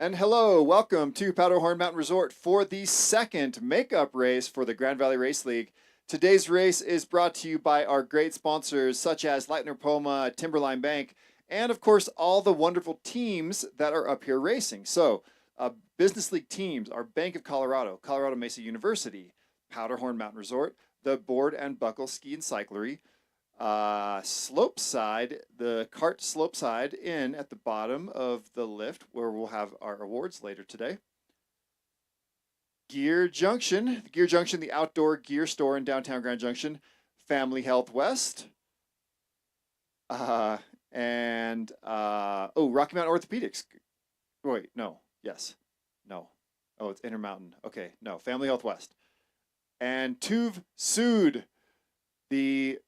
And hello, welcome to Powderhorn Mountain Resort for the second makeup race for the Grand Valley Race League. Today's race is brought to you by our great sponsors such as Leitner Poma, Timberline Bank, and of course all the wonderful teams that are up here racing. So, business league teams are Bank of Colorado, Colorado Mesa University, Powderhorn Mountain Resort, the Board and Buckle Ski and Cyclery, slope side, the cart slope side in at the bottom of the lift where we'll have our awards later today. Gear Junction, the outdoor gear store in downtown Grand Junction. Family Health West. Oh, Rocky Mountain Orthopedics. Wait, no, yes, no. Oh, it's Intermountain. Okay, no, Family Health West. And Tuve Sud, the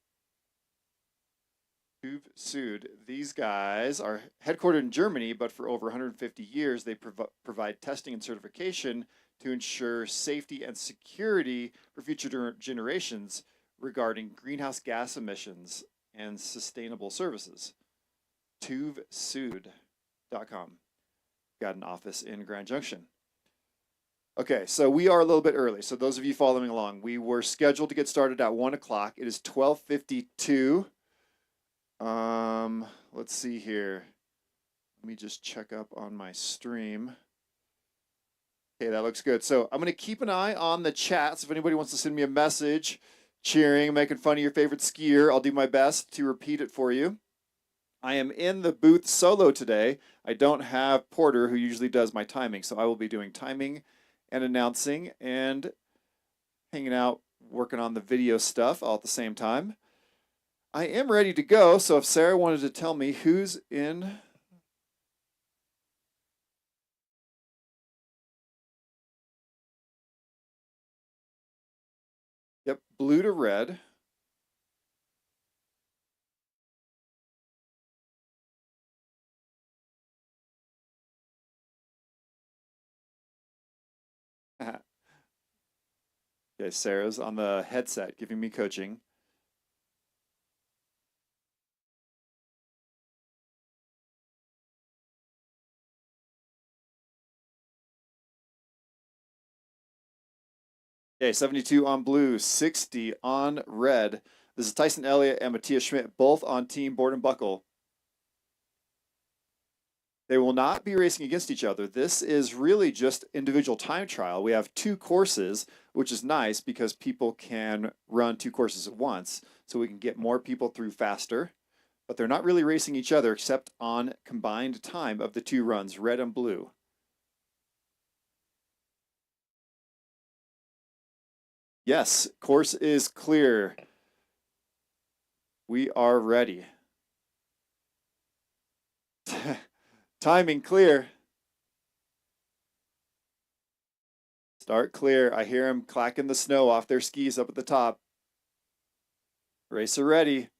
These guys are headquartered in Germany, but for over 150 years, they provide testing and certification to ensure safety and security for future generations regarding greenhouse gas emissions and sustainable services. TuveSud.com. Got an office in Grand Junction. Okay, so we are a little bit early. So those of you following along, we were scheduled to get started at 1 o'clock. It is 12:52. Let's see here. Let me just check up on my stream. Okay, that looks good. So I'm going to keep an eye on the chats. If anybody wants to send me a message, cheering, making fun of your favorite skier, I'll do my best to repeat it for you. I am in the booth solo today. I don't have Porter, who usually does my timing, so I will be doing timing and announcing and hanging out, working on the video stuff all at the same time. I am ready to go, so if Sarah wanted to tell me who's in. Yep, blue to red. Okay, Sarah's on the headset giving me coaching. Okay, 72 on blue, 60 on red. This is Tyson Elliott and Matthias Schmidt, both on Team Board and Buckle. They will not be racing against each other. This is really just individual time trial. We have two courses, which is nice because people can run two courses at once, so we can get more people through faster. But they're not really racing each other except on combined time of the two runs, red and blue. Yes, course is clear. We are ready. Timing clear. Start clear. I hear them clacking the snow off their skis up at the top. Racer ready.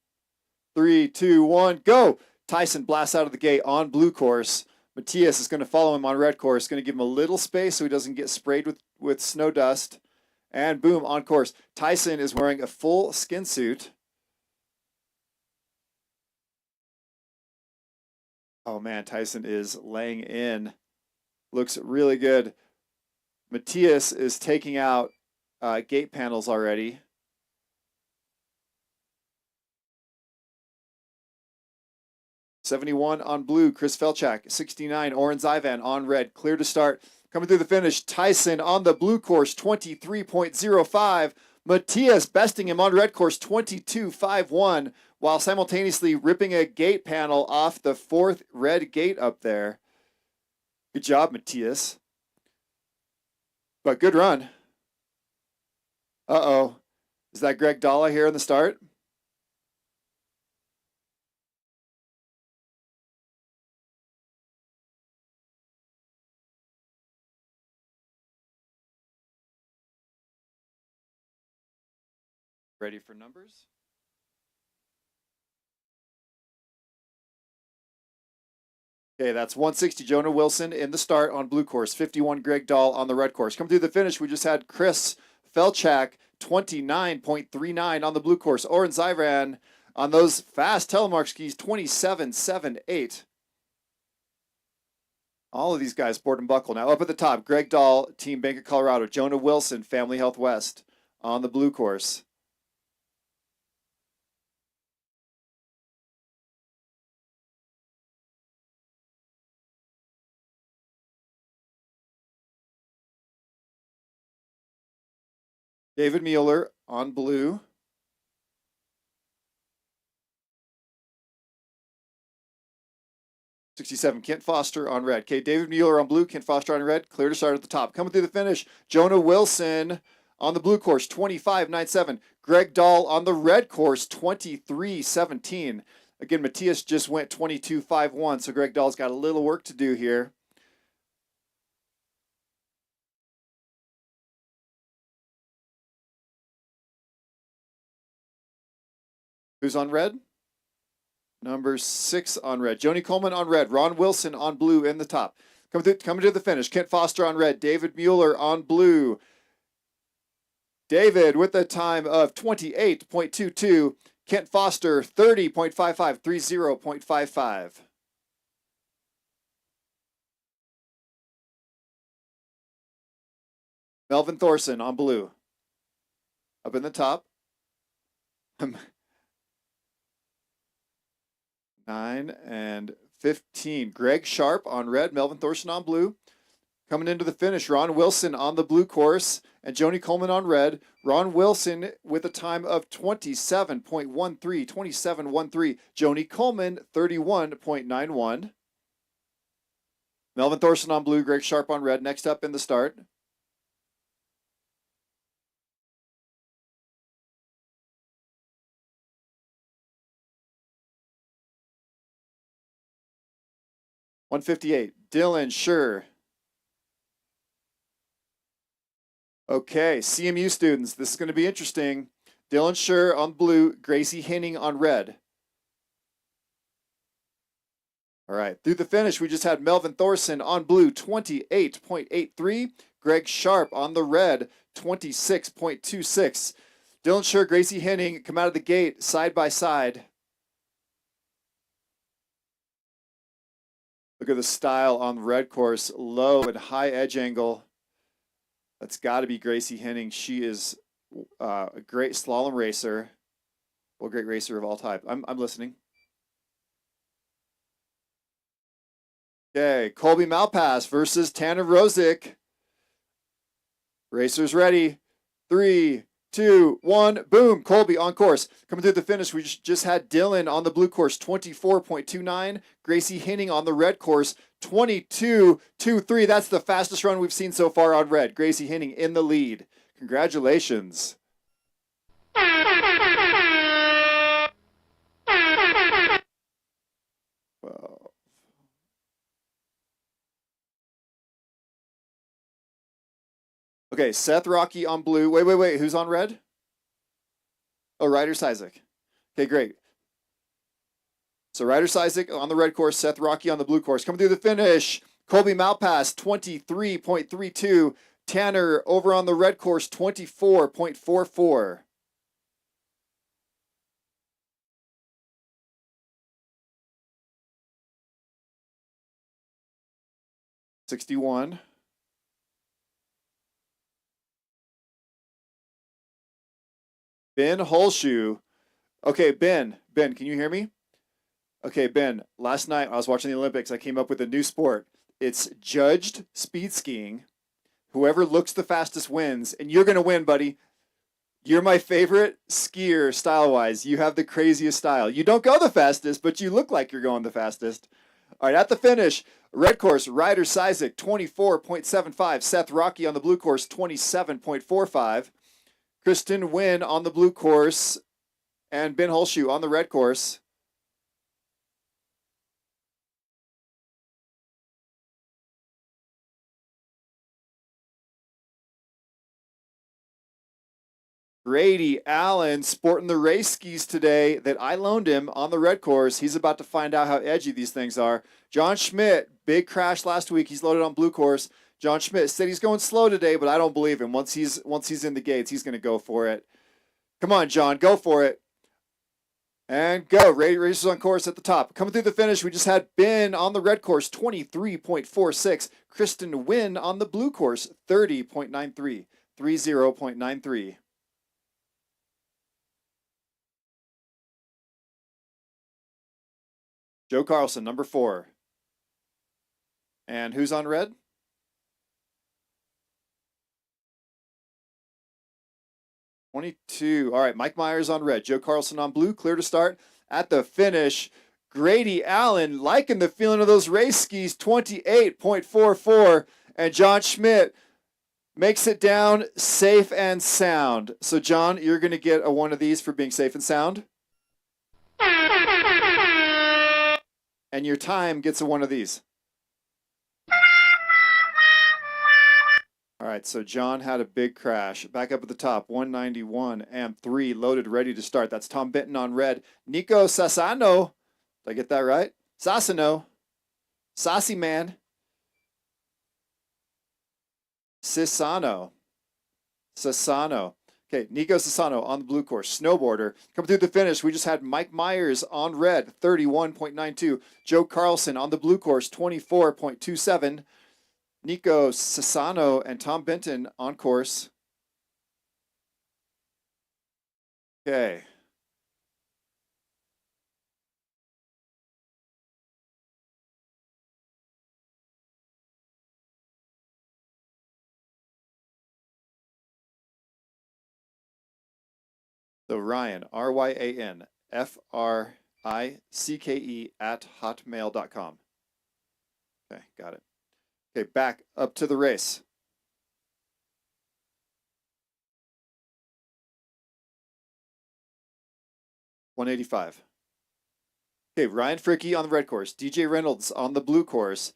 3, 2, 1, go! Tyson blasts out of the gate on blue course. Matthias is going to follow him on red course. Going to give him a little space so he doesn't get sprayed with snow dust. And boom, on course. Tyson is wearing a full skin suit. Oh man, Tyson is laying in. Looks really good. Matthias is taking out gate panels already. '71 on blue, Chris Felchak. 69, Oren Zyvan on red. Clear to start. Coming through the finish, Tyson on the blue course, 23.05. Matthias besting him on red course, 22.51, while simultaneously ripping a gate panel off the fourth red gate up there. Good job, Matthias. But good run. Uh-oh. Is that Greg Dalla here in the start? Ready for numbers? Okay, that's 160 Jonah Wilson in the start on blue course, 51 Greg Dahl on the red course. Come through the finish, we just had Chris Felchak, 29.39 on the blue course. Oren Zyran on those fast telemark skis, 27.78. All of these guys sport and buckle. Now up at the top, Greg Dahl, Team Bank of Colorado. Jonah Wilson, Family Health West on the blue course. David Mueller on blue. '67, Kent Foster on red. Okay, David Mueller on blue, Kent Foster on red. Clear to start at the top. Coming through the finish, Jonah Wilson on the blue course, 25.97. Greg Dahl on the red course, 23.17. Again, Matthias just went 22.51, so Greg Dahl's got a little work to do here. Who's on red? Number 6 on red. Joni Coleman on red. Ron Wilson on blue in the top. Coming to the finish. Kent Foster on red. David Mueller on blue. David with a time of 28.22. Kent Foster 30.55. 30.55. Melvin Thorson on blue. Up in the top. 9 and 15. Greg Sharp on red, Melvin Thorson on blue. Coming into the finish, Ron Wilson on the blue course and Joni Coleman on red. Ron Wilson with a time of 27.13, 27.13. Joni Coleman 31.91. Melvin Thorson on blue, Greg Sharp on red. Next up in the start. $158. Dylan Schur. Okay, CMU students, this is going to be interesting. Dylan Schur on blue, Gracie Henning on red. All right, through the finish, we just had Melvin Thorson on blue, 28.83. Greg Sharp on the red, 26.26. Dylan Schur, Gracie Henning come out of the gate side by side. Look at the style on the red course, low and high edge angle. That's got to be Gracie Henning. She is a great slalom racer. Well, great racer of all time. I'm listening. Okay, Colby Malpass versus Tanner Rosick. Racers ready. 3, 2, 1, boom. Colby on course. Coming through the finish, we just had Dylan on the blue course, 24.29. Gracie Henning on the red course, 22.23. That's the fastest run we've seen so far on red. Gracie Henning in the lead. Congratulations. Well, okay, Seth Rocky on blue. Wait. Who's on red? Oh, Ryder Isaac. Okay, great. So Ryder Isaac on the red course, Seth Rocky on the blue course. Coming through the finish, Colby Malpass, 23.32. Tanner over on the red course, 24.44. $61. Ben Holshoe. Okay, Ben, can you hear me? Okay, Ben, last night I was watching the Olympics. I came up with a new sport. It's judged speed skiing. Whoever looks the fastest wins, and you're going to win, buddy. You're my favorite skier style-wise. You have the craziest style. You don't go the fastest, but you look like you're going the fastest. All right, at the finish, red course, Ryder Isaac, 24.75. Seth Rocky on the blue course, 27.45. Kristen Wynn on the blue course, and Ben Holshoe on the red course. Grady Allen sporting the race skis today that I loaned him on the red course. He's about to find out how edgy these things are. John Schmidt, big crash last week. He's loaded on blue course. John Schmidt said he's going slow today, but I don't believe him. Once he's in the gates, he's going to go for it. Come on, John, go for it. And go. Racers on course at the top. Coming through the finish, we just had Ben on the red course, 23.46. Kristen Wynn on the blue course, 30.93. 30.93. Joe Carlson, number 4. And who's on red? '22. All right, Mike Myers on red. Joe Carlson on blue. Clear to start. At the finish, Grady Allen liking the feeling of those race skis, 28.44. And John Schmidt makes it down safe and sound. So, John, you're going to get a one of these for being safe and sound. And your time gets a one of these. All right, so John had a big crash. Back up at the top, 191 and 3, loaded, ready to start. That's Tom Benton on red. Nico Sassano. Did I get that right? Sassano. Saucy man. Sassano. Okay, Nico Sassano on the blue course. Snowboarder. Coming through the finish, we just had Mike Myers on red, 31.92. Joe Carlson on the blue course, 24.27. Nico Sassano and Tom Benton on course. Okay. So Ryan, RYAN, FRICKE at hotmail.com. Okay, got it. Okay, back up to the race. $185. Okay, Ryan Fricke on the red course. DJ Reynolds on the blue course.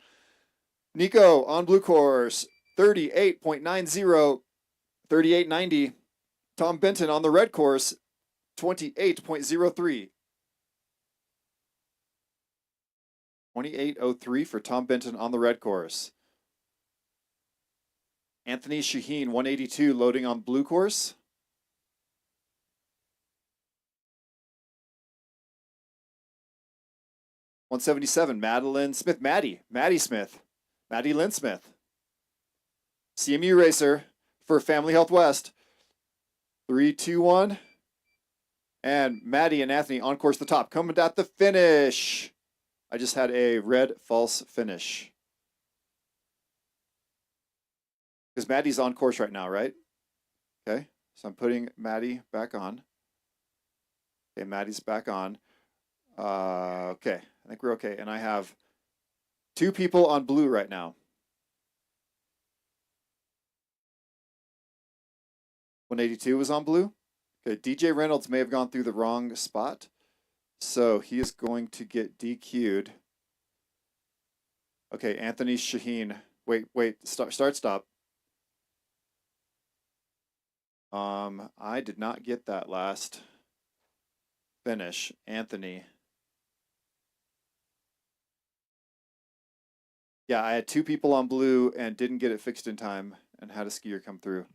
Nico on blue course, 38.90, 38.90. Tom Benton on the red course, 28.03. 28.03 for Tom Benton on the red course. Anthony Shaheen, 182, loading on blue course. $177, Madeline Smith, Maddie Smith, Maddie Lynn Smith. CMU racer for Family Health West. 3, 2, 1. And Maddie and Anthony on course the top. Coming at the finish. I just had a red false finish. Because Maddie's on course right now, right? Okay, so I'm putting Maddie back on. Okay, Maddie's back on. Okay, I think we're okay. And I have 2 people on blue right now. 182 was on blue. Okay, DJ Reynolds may have gone through the wrong spot. So he is going to get DQ'd. Okay, Anthony Shaheen. Wait, stop. I did not get that last finish. Anthony. Yeah, I had 2 people on blue and didn't get it fixed in time and had a skier come through.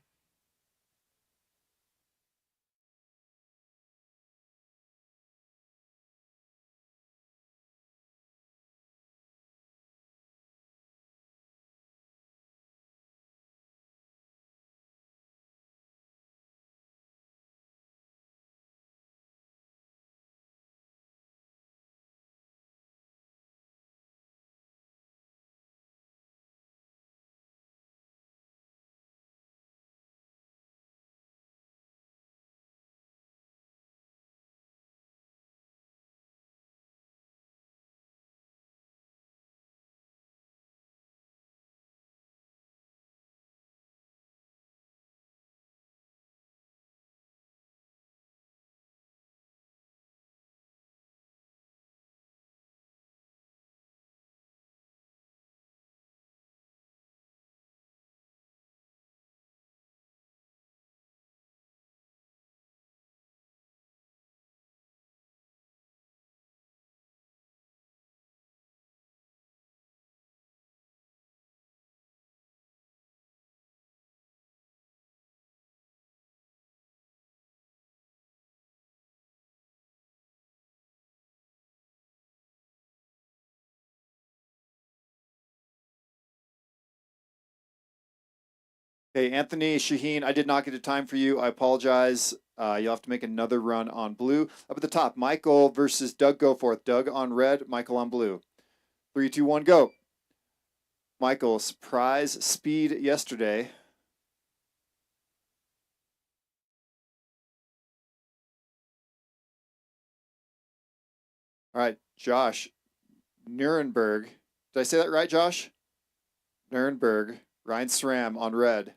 Okay, Anthony Shaheen, I did not get a time for you. I apologize. You'll have to make another run on blue. Up at the top, Michael versus Doug Goforth. Doug on red, Michael on blue. 3, 2, 1, go. Michael, surprise speed yesterday. All right, Josh, Nuremberg. Did I say that right, Josh? Nuremberg, Ryan SRAM on red.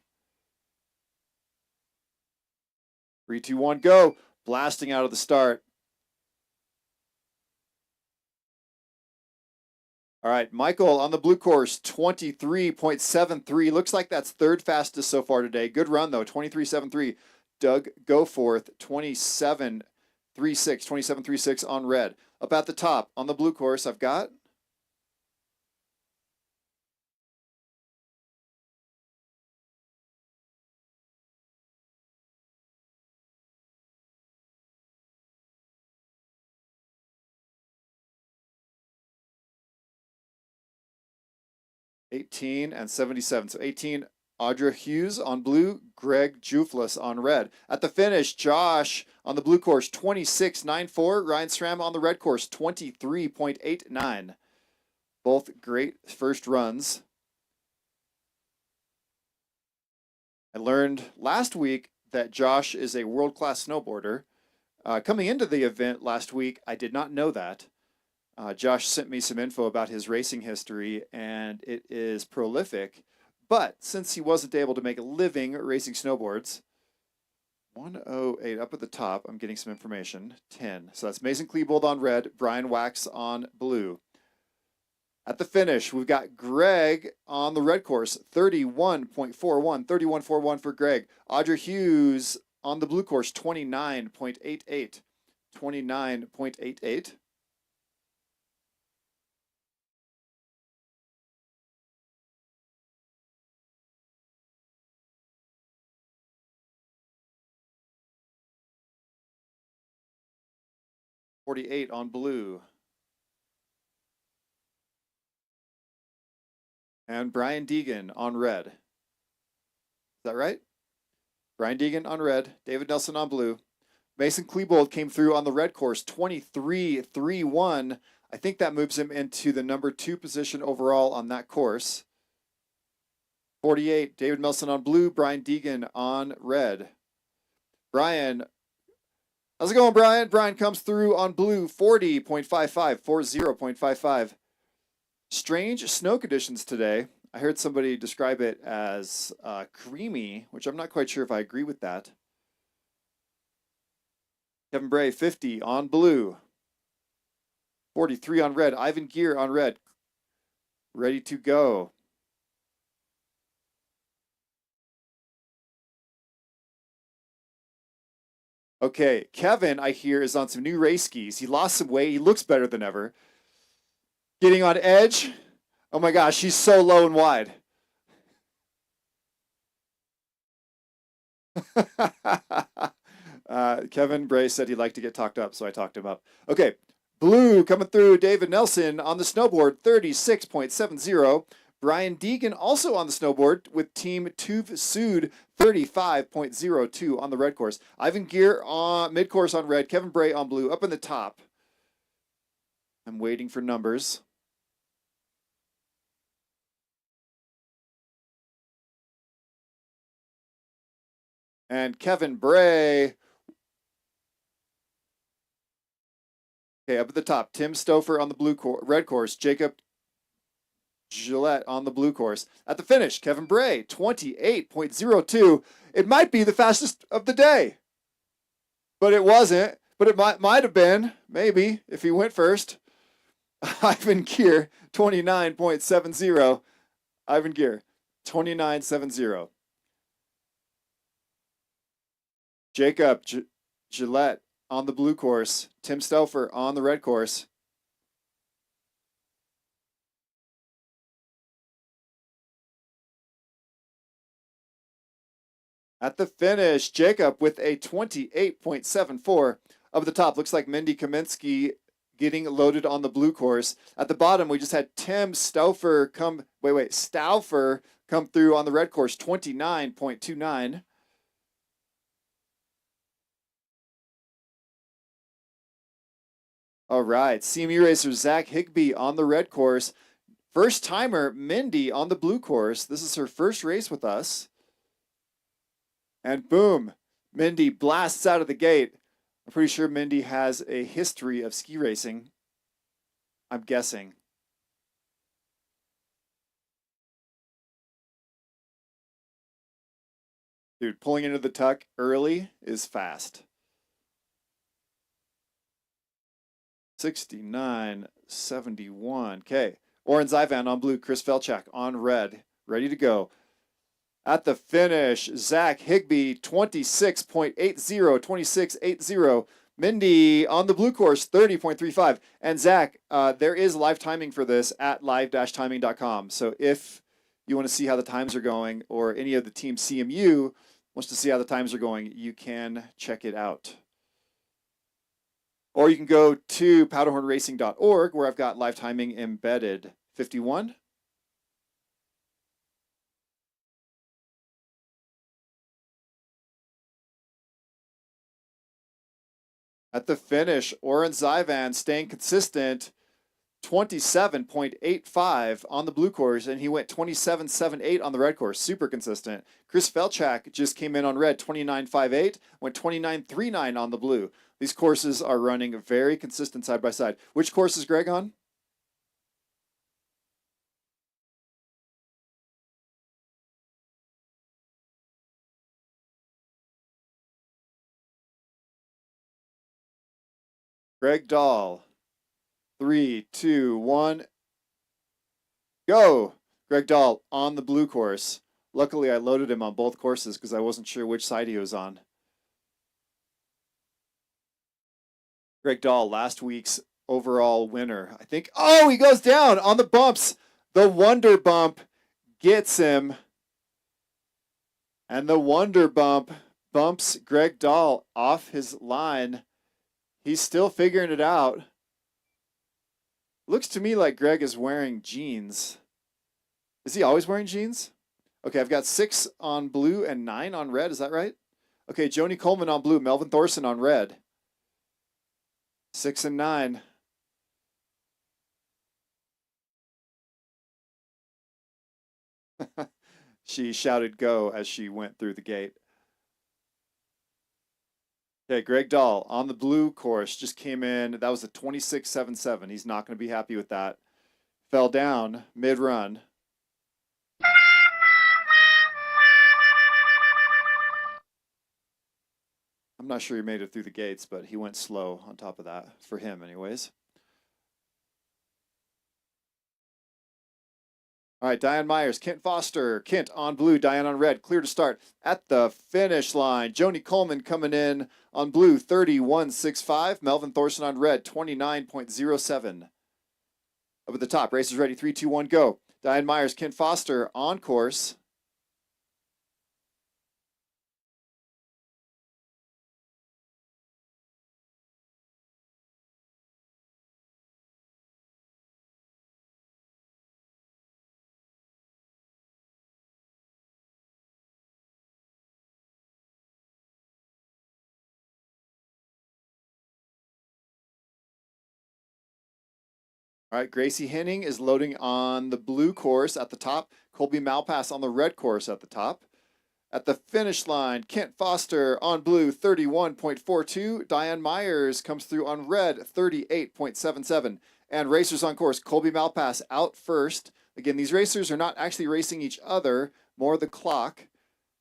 3, 2, 1, go. Blasting out of the start. All right, Michael on the blue course, 23.73. Looks like that's third fastest so far today. Good run, though, 23.73. Doug Goforth, 27.36, 27.36 on red. Up at the top on the blue course, I've got 18 and 77. So 18, Audra Hughes on blue, Greg Juflis on red. At the finish, Josh on the blue course, 26.94. Ryan SRAM on the red course, 23.89. Both great first runs. I learned last week that Josh is a world-class snowboarder. Coming into the event last week, I did not know that. Josh sent me some info about his racing history, and it is prolific. But since he wasn't able to make a living racing snowboards, 108 up at the top, I'm getting some information, 10. So that's Mason Klebold on red, Brian Wax on blue. At the finish, we've got Greg on the red course, 31.41, 31.41 for Greg. Audra Hughes on the blue course, 29.88, 29.88. .48 on blue. And Brian Deegan on red. Is that right? Brian Deegan on red, David Nelson on blue. Mason Klebold came through on the red course, 23.31. I think that moves him into the number 2 position overall on that course. 48, David Nelson on blue, Brian Deegan on red. Brian, how's it going, Brian? Brian comes through on blue, 40.55, 40.55. Strange snow conditions today. I heard somebody describe it as creamy, which I'm not quite sure if I agree with that. Kevin Bray, 50 on blue. 43 on red. Ivan Gear on red. Ready to go. Okay, Kevin, I hear, is on some new race skis. He lost some weight. He looks better than ever. Getting on edge. Oh my gosh, she's so low and wide. Kevin Bray said he'd like to get talked up, so I talked him up. Okay, blue coming through. David Nelson on the snowboard, 36.70. Brian Deegan also on the snowboard with Team Tuve Sud, 35.02 on the red course. Ivan Gear on mid-course on red. Kevin Bray on blue. Up in the top. I'm waiting for numbers. And Kevin Bray. Okay, up at the top, Tim Stouffer on the red course, Jacob Gillette on the blue course. At the finish, Kevin Bray, 28.02. It might be the fastest of the day, but it wasn't. But it might have been, maybe, if he went first. Ivan Gear, 29.70. Ivan Gear, 29.70. Jacob Gillette on the blue course. Tim Stouffer on the red course. At the finish, Jacob with a 28.74. Up at the top, looks like Mindy Kaminsky getting loaded on the blue course. At the bottom, we just had Tim Stouffer come come through on the red course, 29.29. All right, CMU racer Zach Higbee on the red course. First timer Mindy on the blue course. This is her first race with us. And boom, Mindy blasts out of the gate. I'm pretty sure Mindy has a history of ski racing. I'm guessing. Dude, pulling into the tuck early is fast. 69.71. Okay. Oren Zyvan on blue, Chris Felchak on red. Ready to go. At the finish, Zach Higbee, 26.80, 26.80. Mindy on the blue course, 30.35. And Zach, there is live timing for this at live-timing.com. So if you want to see how the times are going, or any of the team CMU wants to see how the times are going, you can check it out. Or you can go to powderhornracing.org, where I've got live timing embedded. 51. At the finish, Oren Zyvan staying consistent, 27.85 on the blue course, and he went 27.78 on the red course. Super consistent. Chris Felchak just came in on red, 29.58, went 29.39 on the blue. These courses are running very consistent side by side. Which course is Greg on? Greg Dahl. 3, 2, 1. Go! Greg Dahl on the blue course. Luckily, I loaded him on both courses because I wasn't sure which side he was on. Greg Dahl, last week's overall winner. I think, oh, he goes down on the bumps. The Wonder Bump gets him. And the Wonder Bump bumps Greg Dahl off his line. He's still figuring it out. Looks to me like Greg is wearing jeans. Is he always wearing jeans? Okay, I've got 6 on blue and 9 on red. Is that right? Okay, Joni Coleman on blue, Melvin Thorson on red. 6 and 9. She shouted go as she went through the gate. Okay, Greg Dahl on the blue course just came in. That was a 26.77. He's not going to be happy with that. Fell down mid-run. I'm not sure he made it through the gates, but he went slow on top of that, for him anyways. All right, Diane Myers, Kent Foster, Kent on blue, Diane on red, clear to start at the finish line. Joni Coleman coming in on blue, 31.65. Melvin Thorson on red, 29.07. Up at the top, racers ready, 3, 2, 1, go. Diane Myers, Kent Foster on course. All right, Gracie Henning is loading on the blue course at the top. Colby Malpass on the red course at the top. At the finish line, Kent Foster on blue, 31.42. Diane Myers comes through on red, 38.77. And racers on course, Colby Malpass out first. Again, these racers are not actually racing each other, more the clock.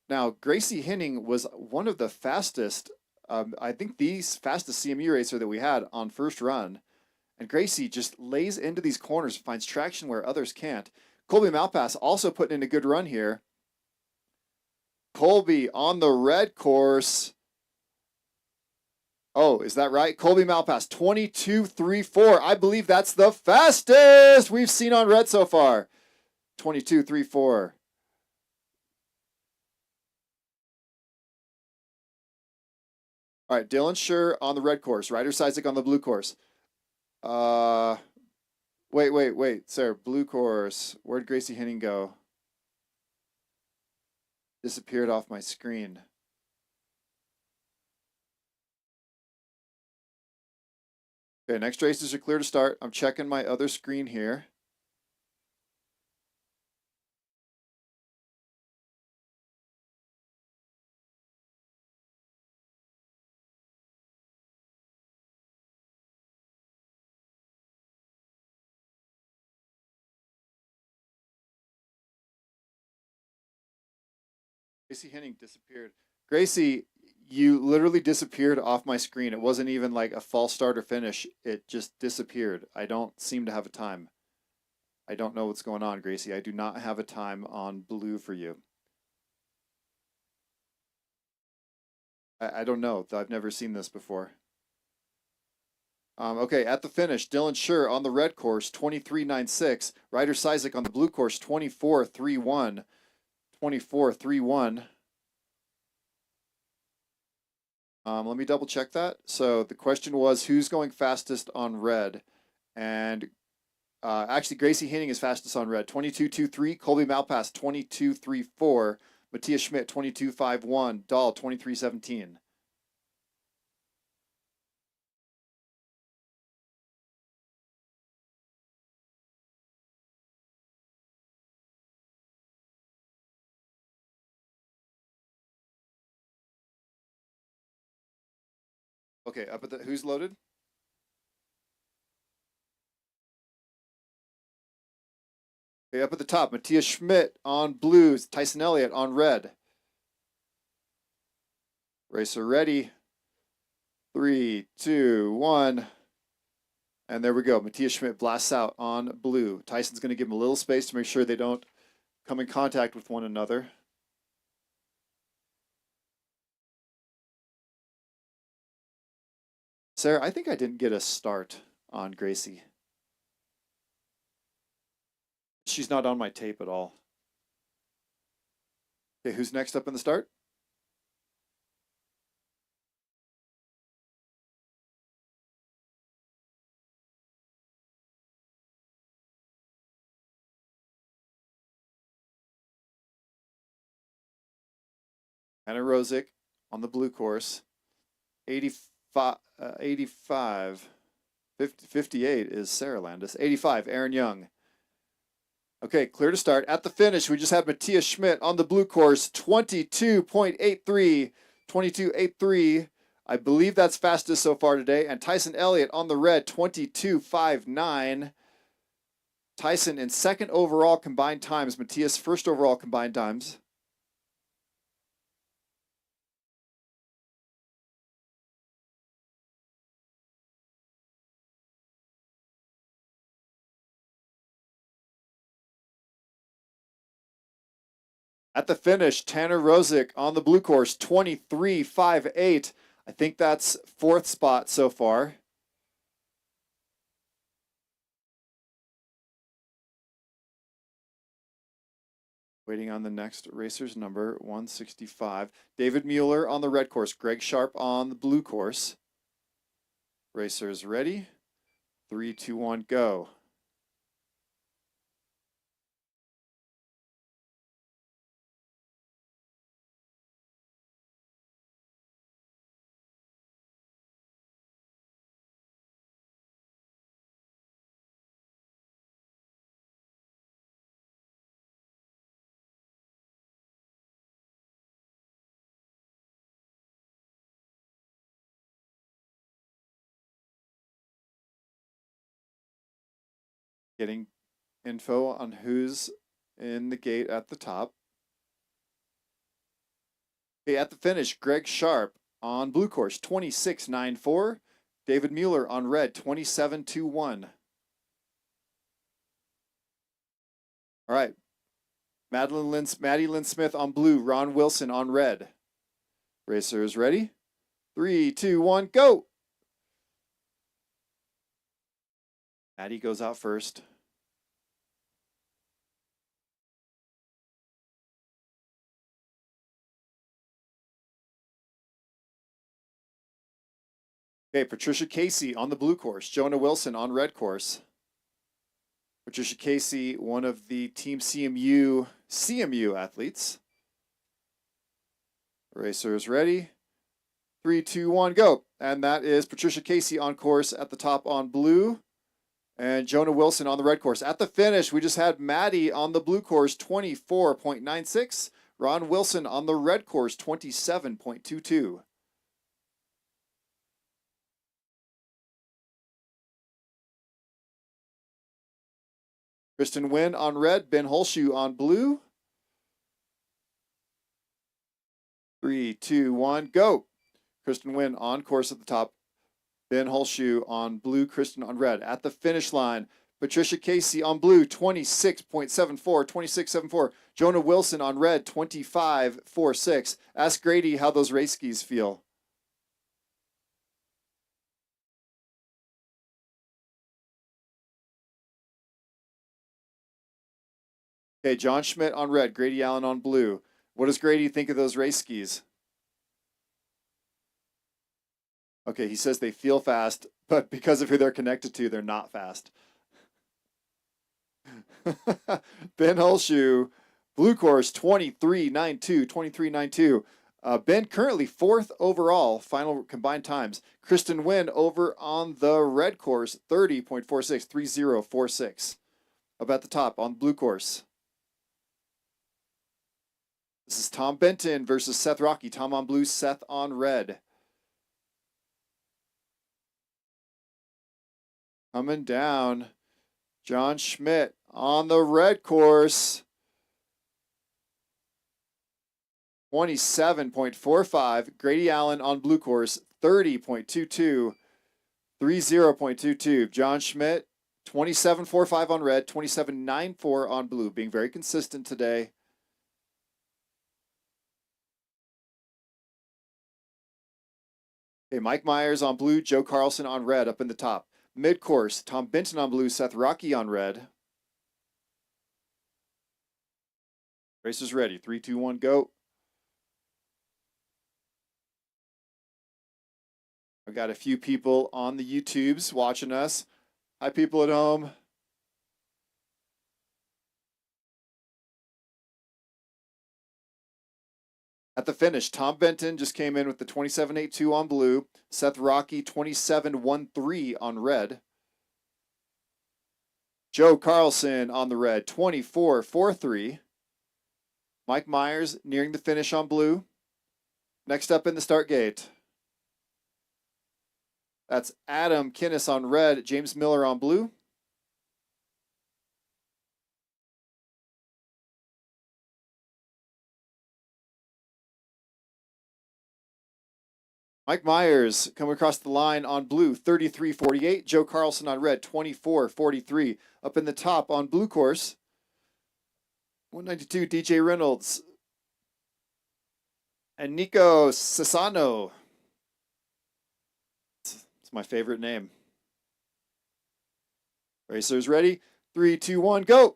Now, Gracie Henning was one of the fastest, I think the fastest CMU racer that we had on first run. And Gracie just lays into these corners, finds traction where others can't. Colby Malpass also putting in a good run here. Colby on the red course. Oh, is that right? Colby Malpass, 22.34. I believe that's the fastest we've seen on red so far. 22.34. All right, Dylan Schur on the red course. Ryder Isaac on the blue course. Wait, sir. Blue course. Where'd Gracie Henning go? disappeared off my screen. Okay, next races are clear to start. I'm checking my other screen here. Gracie Henning disappeared. Gracie, you literally disappeared off my screen. It wasn't even like a false start or finish. It just disappeared. I don't seem to have a time. I don't know what's going on, Gracie. I do not have a time on blue for you. I don't know. I've never seen this before. Okay, at the finish, Dylan Schur on the red course, 23.96. Ryder Sizek on the blue course, 24.31. 24.31. Let me double check that. So the question was, who's going fastest on red? And actually, Gracie Henning is fastest on red, 22.23. Colby Malpass, 22.34. Matthias Schmidt, 22.51. Dahl, 23.17. Okay, up at the who's loaded? Okay, up at the top, Matthias Schmidt on blues, Tyson Elliott on red. Racer ready. 3, 2, 1. And there we go. Matthias Schmidt blasts out on blue. Tyson's going to give him a little space to make sure they don't come in contact with one another. Sarah, I think I didn't get a start on Gracie. She's not on my tape at all. Okay, who's next up in the start? Anna Rosick on the blue course. 85, 58 is Sarah Landis. 85, Aaron Young. Okay, clear to start. At the finish, we just had Matthias Schmidt on the blue course, 22.83, 22.83. I believe that's fastest so far today. And Tyson Elliott on the red, 22.59. Tyson in second overall combined times. Matthias first overall combined times. At the finish, Tanner Rosick on the blue course, 23.58. I think that's fourth spot so far. Waiting on the next racer's number, 165. David Mueller on the red course, Greg Sharp on the blue course. Racers ready? 3, 2, 1, go. Getting info on who's in the gate at the top. Okay, at the finish, Greg Sharp on blue course, 26.94. David Mueller on red, 27.21. All right. Maddie Lynn Smith on blue, Ron Wilson on red. Racers ready? 3, 2, 1, go! Maddie goes out first. Okay, Patricia Casey on the blue course, Jonah Wilson on red course. Patricia Casey, one of the Team CMU athletes. Racers ready. 3, 2, 1, go. And that is Patricia Casey on course at the top on blue. And Jonah Wilson on the red course. At the finish, we just had Maddie on the blue course, 24.96. Ron Wilson on the red course, 27.22. Kristen Wynn on red, Ben Holshoe on blue. 3, 2, 1, go. Kristen Wynn on course at the top. Ben Holshoe on blue, Kristen on red. At the finish line, Patricia Casey on blue, 26.74, 26.74. Jonah Wilson on red, 25.46. Ask Grady how those race skis feel. Okay, John Schmidt on red, Grady Allen on blue. What does Grady think of those race skis? Okay, he says they feel fast, but because of who they're connected to, they're not fast. Ben Holshoe, blue course, 23.92, 23.92. Ben currently 4th overall, final combined times. Kristen Wynn over on the red course, 30.46, 30.46. Up at the top on blue course. This is Tom Benton versus Seth Rocky. Tom on blue, Seth on red. Coming down, John Schmidt on the red course. 27.45. Grady Allen on blue course, 30.22. 30.22. John Schmidt, 27.45 on red, 27.94 on blue. Being very consistent today. Okay, Mike Myers on blue, Joe Carlson on red up in the top. Mid-course, Tom Benton on blue, Seth Rocky on red. Race is ready. 3, 2, 1, go. I've got a few people on the YouTubes watching us. Hi, people at home. At the finish, Tom Benton just came in with the 27.82 on blue. Seth Rocky, 27.13 on red. Joe Carlson on the red, 24.43. Mike Myers nearing the finish on blue. Next up in the start gate, that's Adam Kinnis on red, James Miller on blue. Mike Myers coming across the line on blue, 33.48. Joe Carlson on red, 24.43. Up in the top on blue course, 192, DJ Reynolds. And Nico Sassano. It's my favorite name. Racers ready? 3, 2, 1, go.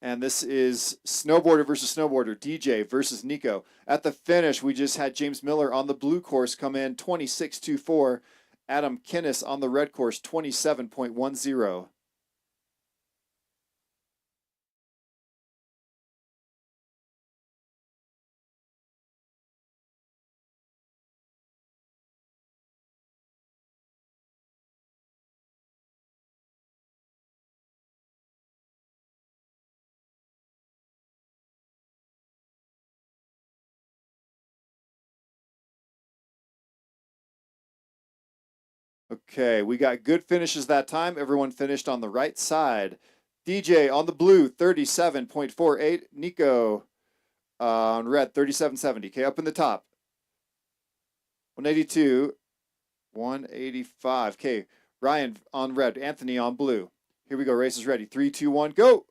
And this is snowboarder versus snowboarder, DJ versus Nico. At the finish, we just had James Miller on the blue course come in, 26.24. Adam Kinnis on the red course, 27.10. Okay, we got good finishes that time. Everyone finished on the right side. DJ on the blue, 37.48. Nico on red, 37.70. Okay, up in the top. 182, 185. Okay, Ryan on red, Anthony on blue. Here we go, race is ready. 3, 2, 1, go.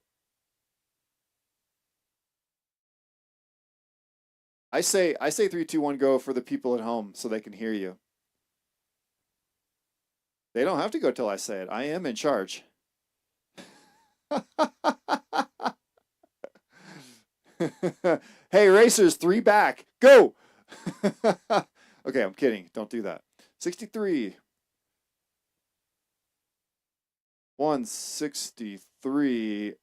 I say 3, 2, 1, go for the people at home so they can hear you. They don't have to go till I say it. I am in charge. Hey, racers, 3 back. Go! Okay, I'm kidding. Don't do that. 63. 163.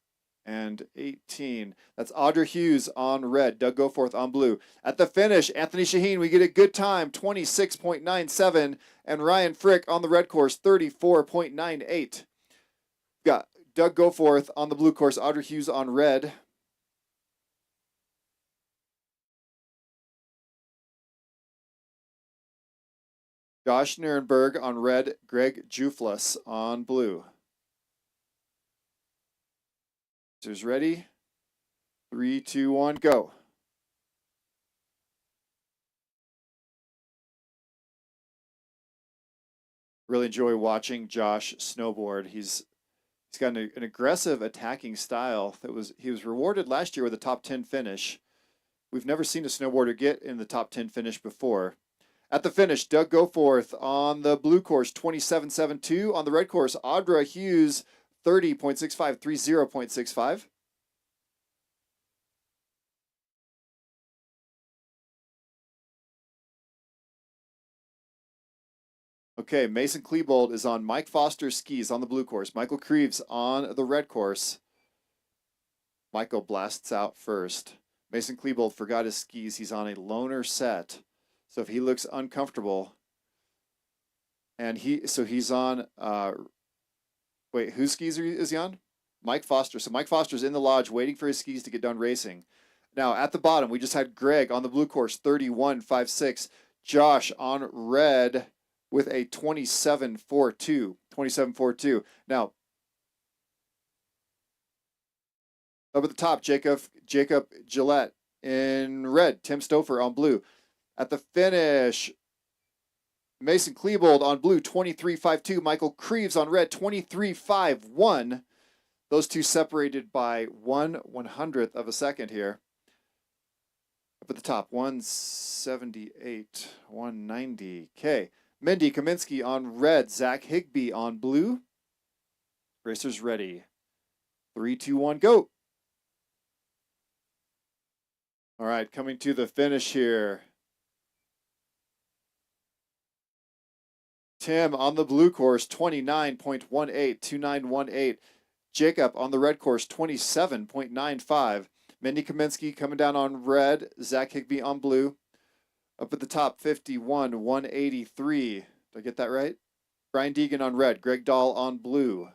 and 18. That's Audra Hughes on red, Doug Goforth on blue. At the finish, Anthony Shaheen, we get a good time, 26.97, and Ryan Frick on the red course, 34.98. Got Doug Goforth on the blue course, Audra Hughes on red. Josh Nierenberg on red, Greg Juflas on blue. Racers ready? 3, 2, 1, go. Really enjoy watching Josh snowboard. He's got an aggressive attacking style he was rewarded last year with a top 10 finish. We've never seen a snowboarder get in the top 10 finish before. At the finish, Doug Goforth on the blue course, 27.72. On the red course, Audra Hughes, 30.65, 30.65. Okay, Mason Klebold is on Mike Foster's skis on the blue course. Michael Creeves on the red course. Michael blasts out first. Mason Klebold forgot his skis. He's on a loner set. So if he looks uncomfortable, and he's on, wait, whose skis is he on? Mike Foster. So Mike Foster's in the lodge waiting for his skis to get done racing. Now at the bottom, we just had Greg on the blue course, 31.56. Josh on red with a 27.42. 27.42. Now, up at the top, Jacob Gillette in red. Tim Stouffer on blue. At the finish, Mason Klebold on blue, 23.52. Michael Creeves on red, 23.51. Those two separated by 1/100th of a second here. Up at the top, 178, 190. Okay. Mindy Kaminsky on red, Zach Higbee on blue. Racers ready. 3, 2, 1, go. All right, coming to the finish here. Tim on the blue course, 29.18, 2918. Jacob on the red course, 27.95. Mindy Kaminsky coming down on red, Zach Higbee on blue. Up at the top, 51, 183. Did I get that right? Brian Deegan on red, Greg Dahl on blue.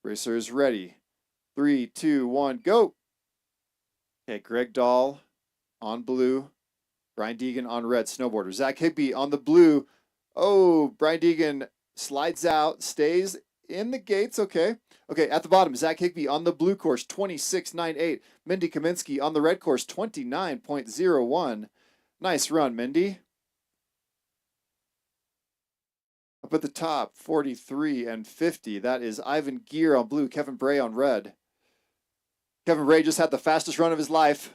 Racers ready. 3, 2, 1, go. Okay, Greg Dahl on blue. Brian Deegan on red, snowboarder. Zach Higbee on the blue. Oh, Brian Deegan slides out, stays in the gates. Okay. Okay, at the bottom, Zach Higbee on the blue course, 26.98. Mindy Kaminsky on the red course, 29.01. Nice run, Mindy. Up at the top, 43 and 50. That is Ivan Gear on blue, Kevin Bray on red. Kevin Bray just had the fastest run of his life.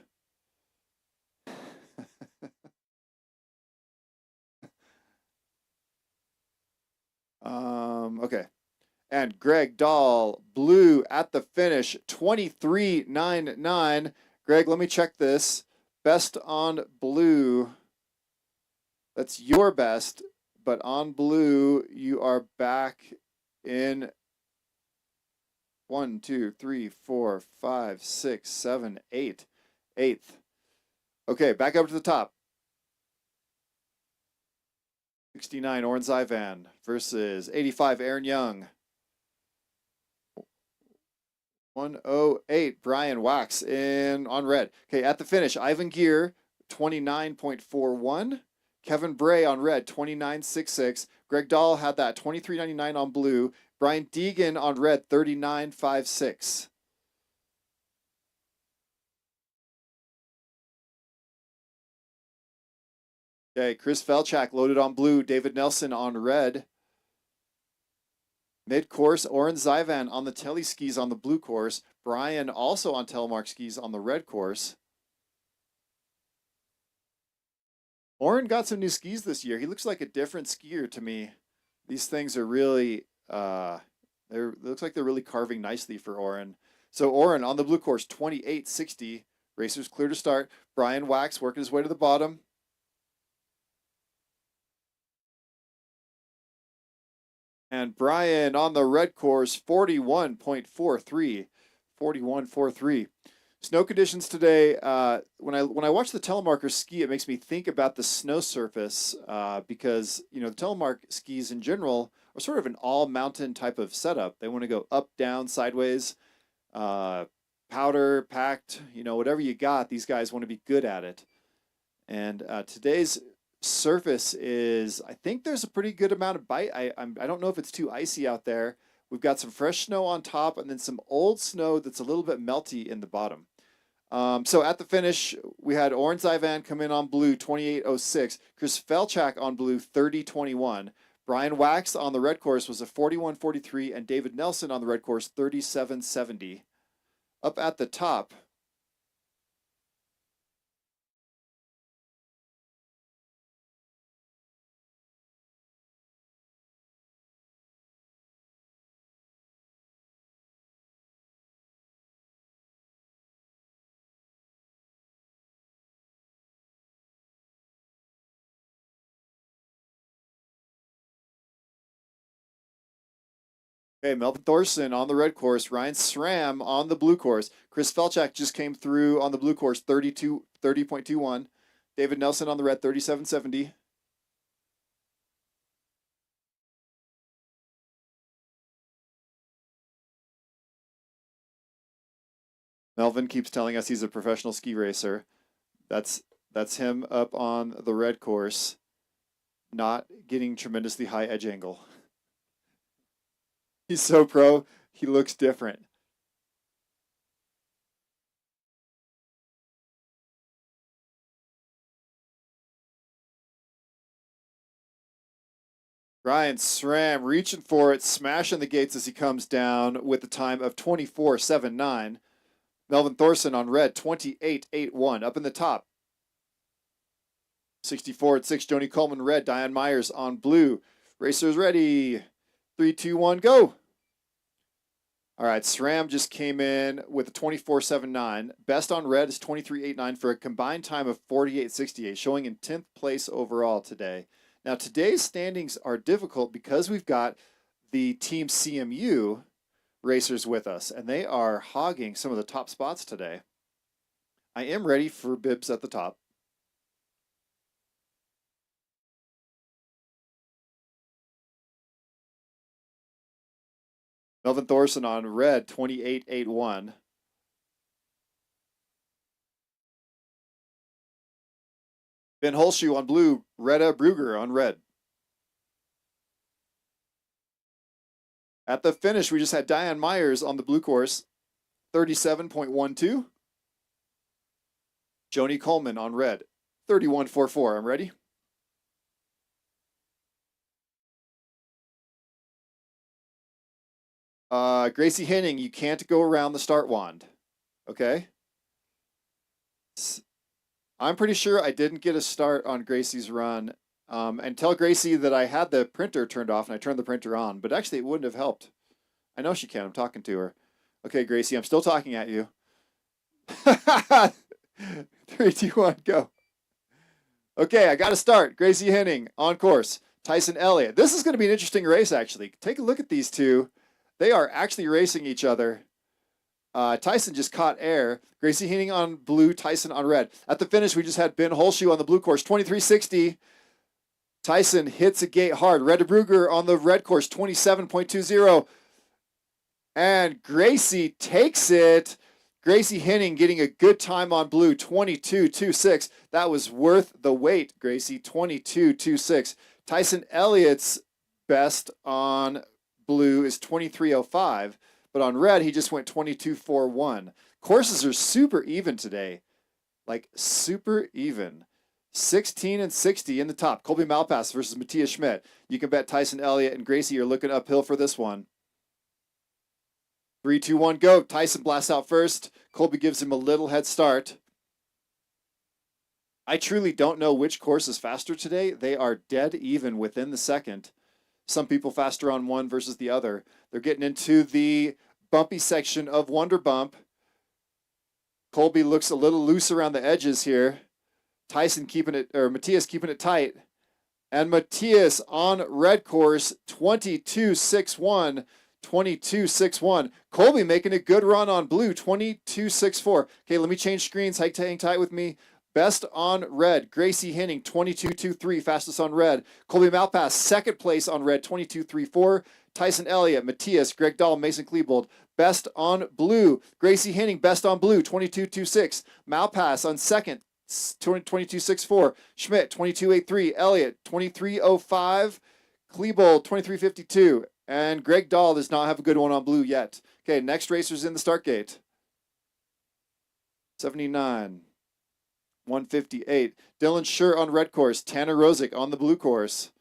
Okay. And Greg Dahl, blue at the finish, 23.99. Greg, let me check this. Best on blue. That's your best, but on blue, you are back in 1, 2, 3, 4, 5, 6, 7, 8. 8th. Okay, back up to the top. 69, Oren Zyvan versus 85, Aaron Young. 108, Brian Wax on red. Okay, at the finish, Ivan Gear, 29.41. Kevin Bray on red, 29.66. Greg Dahl had that, 23.99 on blue. Brian Deegan on red, 39.56. Okay, Chris Felchak loaded on blue. David Nelson on red. Mid-course, Oren Zyvan on the Tele skis on the blue course. Brian also on Telemark skis on the red course. Oren got some new skis this year. He looks like a different skier to me. These things are really, it looks like they're really carving nicely for Oren. So Oren on the blue course, 28.60. Racers clear to start. Brian Wax working his way to the bottom. And Brian on the red course, 41.43. 41.43. Snow conditions today. When I watch the telemarkers ski, it makes me think about the snow surface because the telemark skis in general are sort of an all mountain type of setup. They want to go up, down, sideways, powder packed. Whatever you got, these guys want to be good at it. And today's surface is, I think there's a pretty good amount of bite. I don't know if it's too icy out there. We've got some fresh snow on top and then some old snow that's a little bit melty in the bottom. So at the finish, we had Oren Zivan come in on blue, 28.06. Chris Felchak on blue, 30.21. Brian Wax on the red course was a 41.43, and David Nelson on the red course, 37.70. Up at the top, okay, Melvin Thorson on the red course, Ryan SRAM on the blue course. Chris Felchak just came through on the blue course, 30.21. David Nelson on the red, 37.70. Melvin keeps telling us he's a professional ski racer. That's him up on the red course, not getting tremendously high edge angle. He's so pro, he looks different. Ryan SRAM reaching for it, smashing the gates as he comes down with a time of 24.79. Melvin Thorson on red, 28.81. Up in the top, 64.6. Joni Coleman red. Diane Myers on blue. Racers ready. 3, 2, 1, go. All right, SRAM just came in with a 24.79. Best on red is 23.89 for a combined time of 48.68, showing in 10th place overall today. Now, today's standings are difficult because we've got the Team CMU racers with us, and they are hogging some of the top spots today. I am ready for bibs at the top. Melvin Thorson on red, 28.81. Ben Holshoe on blue, Retta Brugger on red. At the finish, we just had Diane Myers on the blue course, 37.12. Joni Coleman on red, 31.44. I'm ready. Gracie Henning, you can't go around the start wand. Okay? I'm pretty sure I didn't get a start on Gracie's run. And tell Gracie that I had the printer turned off and I turned the printer on, but actually it wouldn't have helped. I know she can. I'm talking to her. Okay, Gracie, I'm still talking at you. 3, 2, 1, go. Okay, I got to start. Gracie Henning on course. Tyson Elliott. This is going to be an interesting race, actually. Take a look at these two. They are actually racing each other. Tyson just caught air. Gracie Henning on blue, Tyson on red. At the finish, we just had Ben Holshoe on the blue course, 23.60. Tyson hits a gate hard. Retta Brugger on the red course, 27.20. And Gracie takes it. Gracie Henning getting a good time on blue, 22.26. That was worth the wait, Gracie, 22.26. Tyson Elliott's best on blue is 23.05, but on red, he just went 22.41. Courses are super even today, like super even. 16 and 60 in the top. Colby Malpass versus Matthias Schmidt. You can bet Tyson Elliott and Gracie are looking uphill for this one. 3, 2, 1, go. Tyson blasts out first. Colby gives him a little head start. I truly don't know which course is faster today. They are dead even within the second. Some people faster on one versus the other. They're getting into the bumpy section of Wonder Bump. Colby looks a little loose around the edges here. Tyson keeping it, or Matthias keeping it tight. And Matthias on red course, 22.61, 22.61. Colby making a good run on blue, 22.64. Okay, let me change screens. Hang tight with me. Best on red, Gracie Henning, 22.23, fastest on red. Colby Malpass, second place on red, 22.34. Tyson Elliott, Matthias, Greg Dahl, Mason Klebold, best on blue. Gracie Henning, best on blue, 22.26. Malpass on second, 22.64. Schmidt, 22.83. Elliott, 23.05. Klebold, 23.52. And Greg Dahl does not have a good one on blue yet. Okay, next racer's in the start gate. 79. 158. Dylan Schur on red course. Tanner Rosick on the blue course.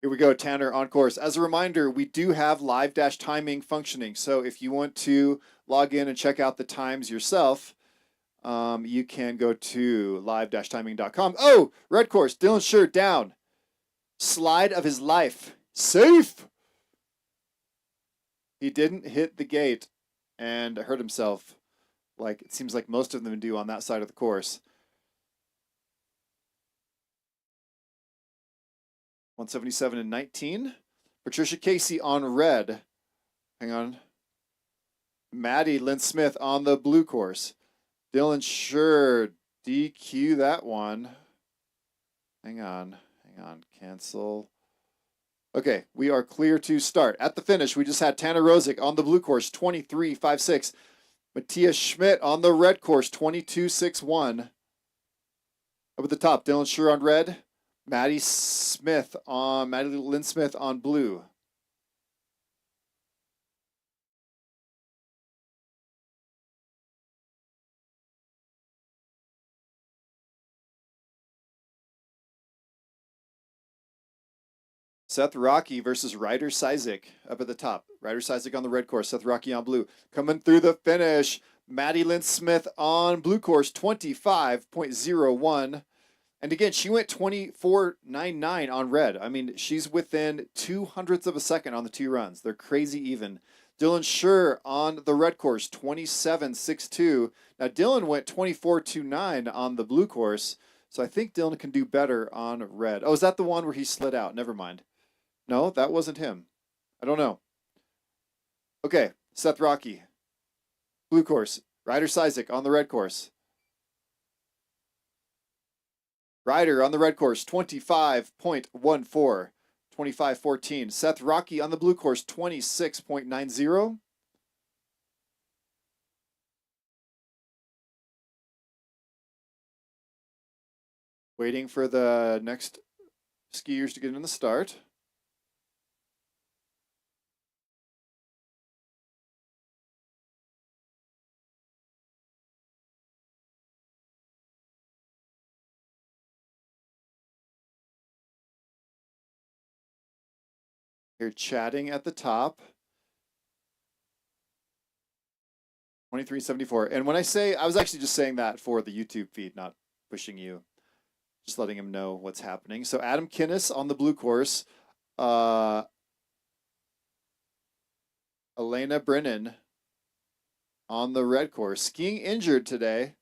Here we go, Tanner on course. As a reminder, we do have live dash timing functioning. So if you want to log in and check out the times yourself, you can go to live-timing.com. Oh, red course, Dylan Schur down. Slide of his life. Safe. He didn't hit the gate and hurt himself like it seems like most of them do on that side of the course. 177 and 19. Patricia Casey on red. Hang on. Maddie Lynn Smith on the blue course. Dylan Schur, DQ that one. Hang on. Cancel. Okay, we are clear to start. At the finish, we just had Tanner Rosick on the blue course, 23.56. Matthias Schmidt on the red course, 22.61. Up at the top, Dylan Schur on red. Maddie Lynn Smith on blue. Seth Rocky versus Ryder Sizik up at the top. Ryder Sizik on the red course, Seth Rocky on blue. Coming through the finish, Maddie Lynn Smith on blue course, 25.01. And again, she went 24.99 on red. I mean, she's within 0.02 of a second on the two runs. They're crazy even. Dylan Schur on the red course, 27.62. Now, Dylan went 24.29 on the blue course, so I think Dylan can do better on red. Oh, is that the one where he slid out? Never mind. No, that wasn't him. I don't know. Okay, Seth Rocky. Blue course. Ryder Sizik on the red course. Ryder on the red course, 25.14. 25.14. Seth Rocky on the blue course, 26.90. Waiting for the next skiers to get in the start. Here chatting at the top. 23.74. And when I say, I was actually just saying that for the YouTube feed, not pushing you. Just letting him know what's happening. So Adam Kinnis on the blue course. Elena Brennan on the red course. Skiing injured today.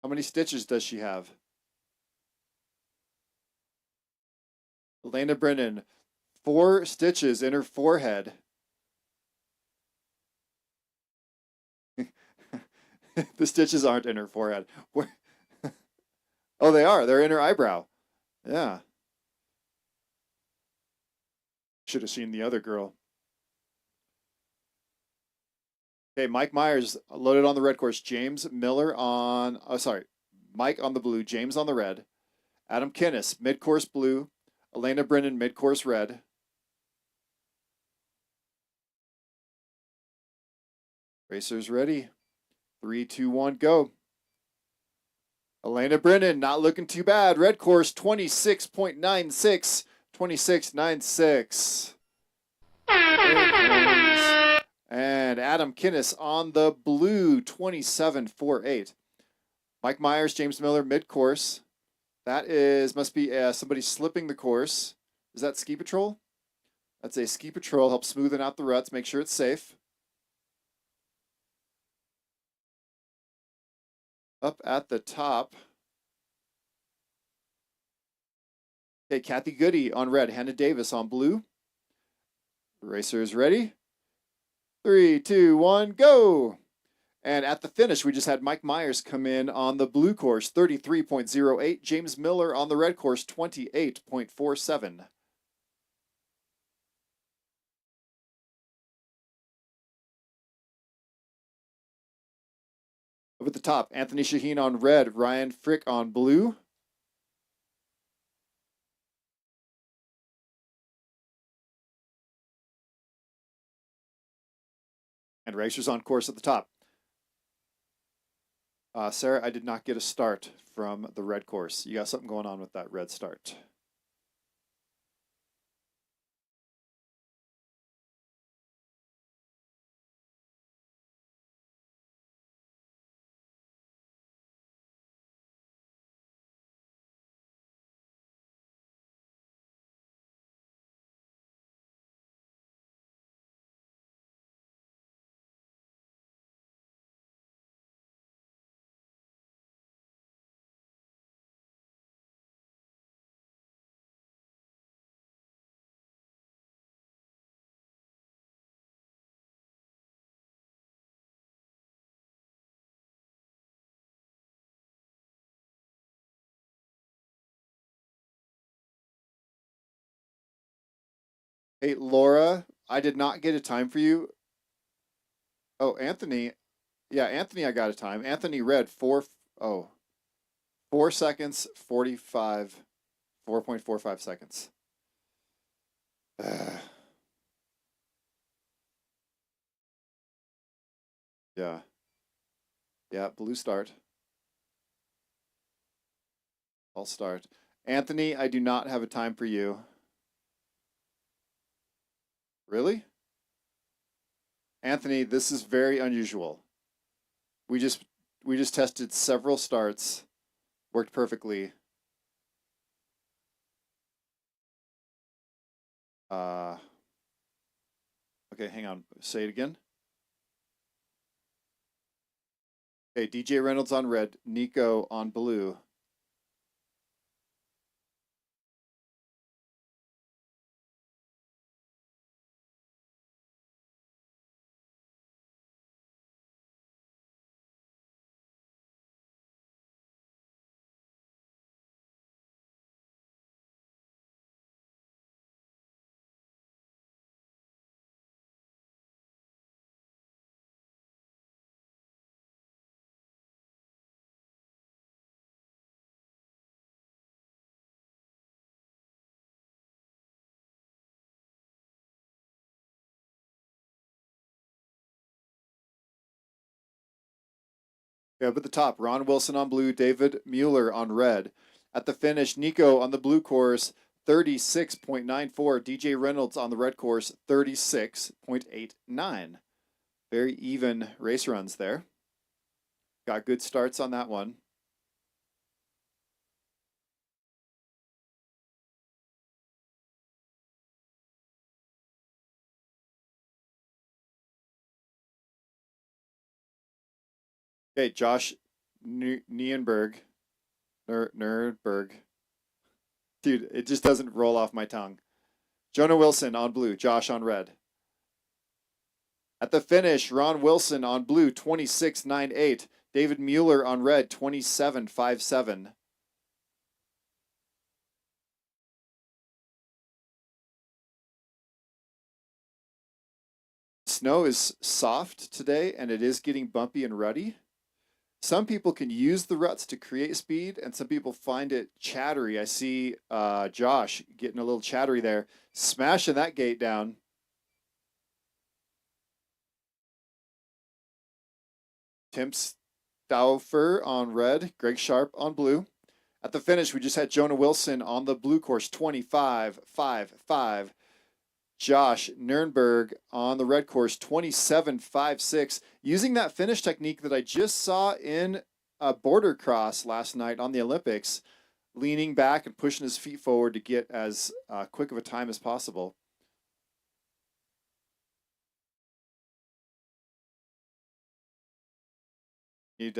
How many stitches does she have? Elena Brennan, 4 stitches in her forehead. The stitches aren't in her forehead. Oh, they are. They're in her eyebrow. Yeah. Should have seen the other girl. Okay, Mike Myers loaded on the red course. James Miller on, Mike on the blue, James on the red. Adam Kinnis, mid-course blue. Elena Brennan, mid-course red. Racers ready. 3, 2, 1, go. Elena Brennan, not looking too bad. Red course, 26.96. 26.96. And Adam Kinnis on the blue, 27.48. Mike Myers, James Miller, mid-course. That must be somebody slipping the course. Is that Ski Patrol? That's a Ski Patrol. Help smoothen out the ruts, make sure it's safe. Up at the top. Okay, Kathy Goody on red, Hannah Davis on blue. Racer is ready. 3, 2, 1, go! And at the finish, we just had Mike Myers come in on the blue course, 33.08. James Miller on the red course, 28.47. Up at the top, Anthony Shaheen on red, Ryan Frick on blue. And racers on course at the top. Sarah, I did not get a start from the red course. You got something going on with that red start. Hey, Laura, I did not get a time for you. Oh, Anthony. Yeah, Anthony, I got a time. Anthony read 4 seconds, 45, 4.45 seconds. Yeah. Yeah, blue start. I'll start. Anthony, I do not have a time for you. Really? Anthony, this is very unusual. We just tested several starts, worked perfectly. Uh okay, hang on. Say it again. Okay, DJ Reynolds on red, Nico on blue. Yeah, up at the top, Ron Wilson on blue, David Mueller on red. At the finish, Nico on the blue course, 36.94. DJ Reynolds on the red course, 36.89. Very even race runs there. Got good starts on that one. Okay, Josh Nienberg, Nerdberg. Dude, it just doesn't roll off my tongue. Jonah Wilson on blue, Josh on red. At the finish, Ron Wilson on blue, 26.98. David Mueller on red, 27.57. Snow is soft today, and it is getting bumpy and rutty. Some people can use the ruts to create speed, and some people find it chattery. I see Josh getting a little chattery there, smashing that gate down. Tim Stauffer on red, Greg Sharp on blue. At the finish, we just had Jonah Wilson on the blue course, 25.55. Josh Nernberg on the red course, 27.56. Using that finish technique that I just saw in a border cross last night on the Olympics, leaning back and pushing his feet forward to get as quick of a time as possible. Need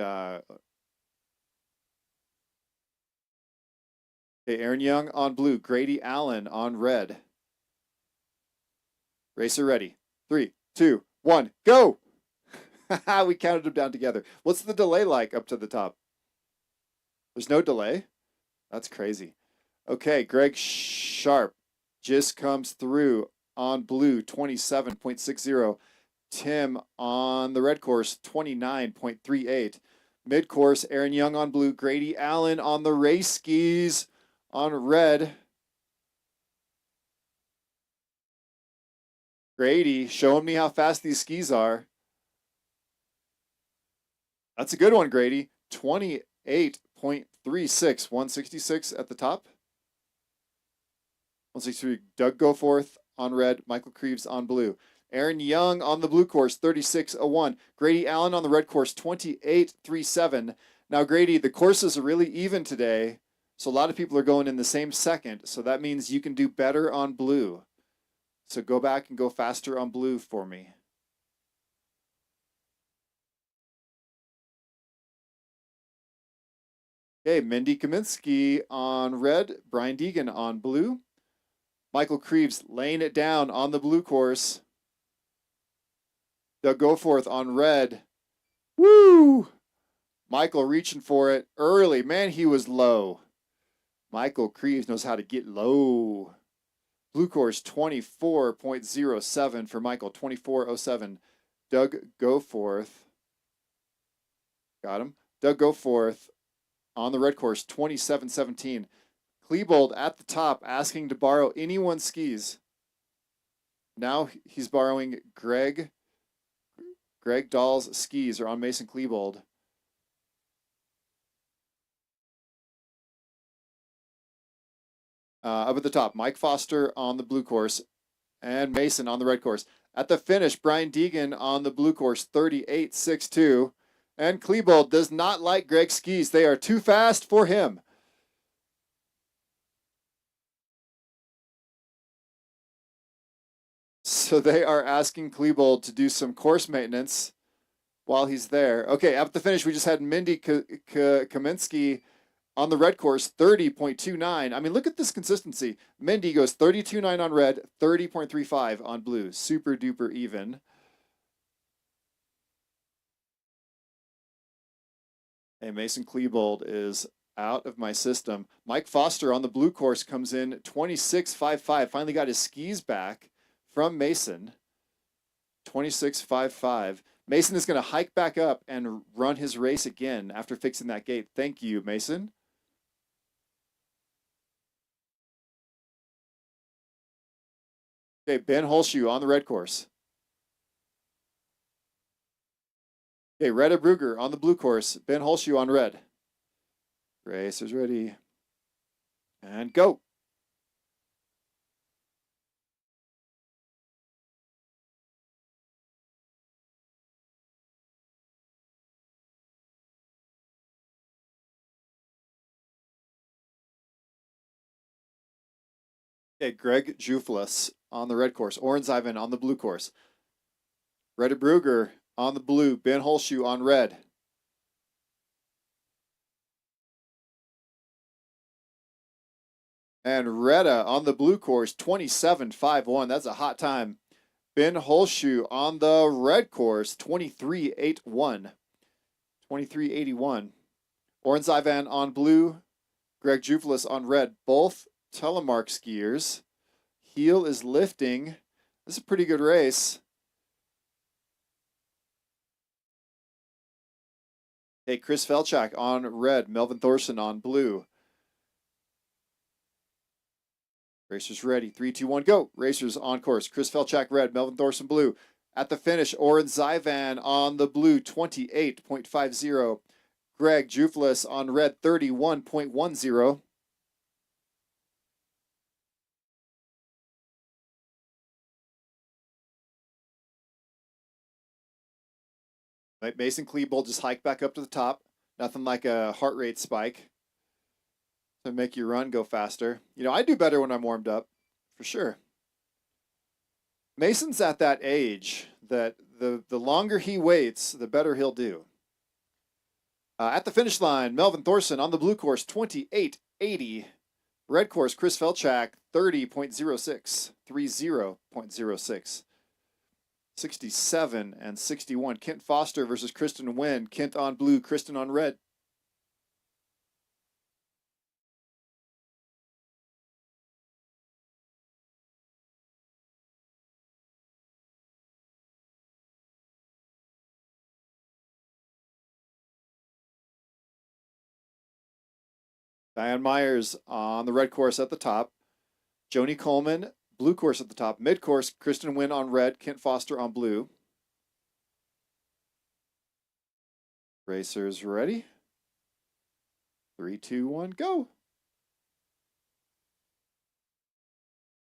Okay, Aaron Young on blue. Grady Allen on red. Racer ready. 3, 2, 1, go! We counted them down together. What's the delay like up to the top? There's no delay? That's crazy. Okay, Greg Sharp just comes through on blue, 27.60. Tim on the red course, 29.38. Mid course, Aaron Young on blue. Grady Allen on the race skis on red. Grady showing me how fast these skis are. That's a good one, Grady. 28.36. 166 at the top. 163. Doug Goforth on red. Michael Creeves on blue. Aaron Young on the blue course, 36.01. Grady Allen on the red course, 28.37. Now, Grady, the courses are really even today, so a lot of people are going in the same second, so that means you can do better on blue. So go back and go faster on blue for me. Okay, Mindy Kaminsky on red, Brian Deegan on blue. Michael Creeves laying it down on the blue course. Doug Goforth on red. Woo! Michael reaching for it early. Man, he was low. Michael Creeves knows how to get low. Blue course 24.07 for Michael, 24.07. Doug Goforth. Got him. Doug Goforth on the red course, 27.17. Klebold at the top asking to borrow anyone's skis. Now he's borrowing Greg Dahl's skis are on Mason Klebold. Up at the top, Mike Foster on the blue course and Mason on the red course. At the finish, Brian Deegan on the blue course, 38.62. And Klebold does not like Greg's skis. They are too fast for him. So they are asking Klebold to do some course maintenance while he's there. Okay, at the finish, we just had Mindy Kaminsky on the red course, 30.29. I mean, look at this consistency. Mindy goes 32.9 on red, 30.35 on blue. Super duper even. Hey, Mason Klebold is out of my system. Mike Foster on the blue course comes in 26.55. Finally got his skis back from Mason. 26.55. Mason is going to hike back up and run his race again after fixing that gate. Thank you, Mason. Okay, Ben Holshoe on the red course. Okay, Retta Brugger on the blue course. Ben Holshoe on red. Racers ready. And go. Okay, Greg Juflis on the red course. Oren Ivan on the blue course. Retta Brugger on the blue. Ben Holshoe on red. And Retta on the blue course, 27.51. That's a hot time. Ben Holshoe on the red course, 23.81. 23.81. Oren Ivan on blue. Greg Juflis on red. Both telemark skiers. Heel is lifting. This is a pretty good race. Hey, Chris Felchak on red. Melvin Thorson on blue. Racers ready. 3, 2, 1, go. Racers on course. Chris Felchak red. Melvin Thorson blue. At the finish, Oren Ivan on the blue, 28.50. Greg Juflis on red, 31.10. Mason Klebold just hiked back up to the top. Nothing like a heart rate spike to make your run go faster. You know, I do better when I'm warmed up, for sure. Mason's at that age that the longer he waits, the better he'll do. At the finish line, Melvin Thorson on the blue course, 28.80. Red course, Chris Felchak, 30.06, 30.06. 67 and 61. Kent Foster versus Kristen Wynn. Kent on blue, Kristen on red. Diane Myers on the red course at the top. Joni Coleman, blue course at the top. Mid course, Kristen Wynn on red, Kent Foster on blue. Racers ready? 3, 2, 1, go.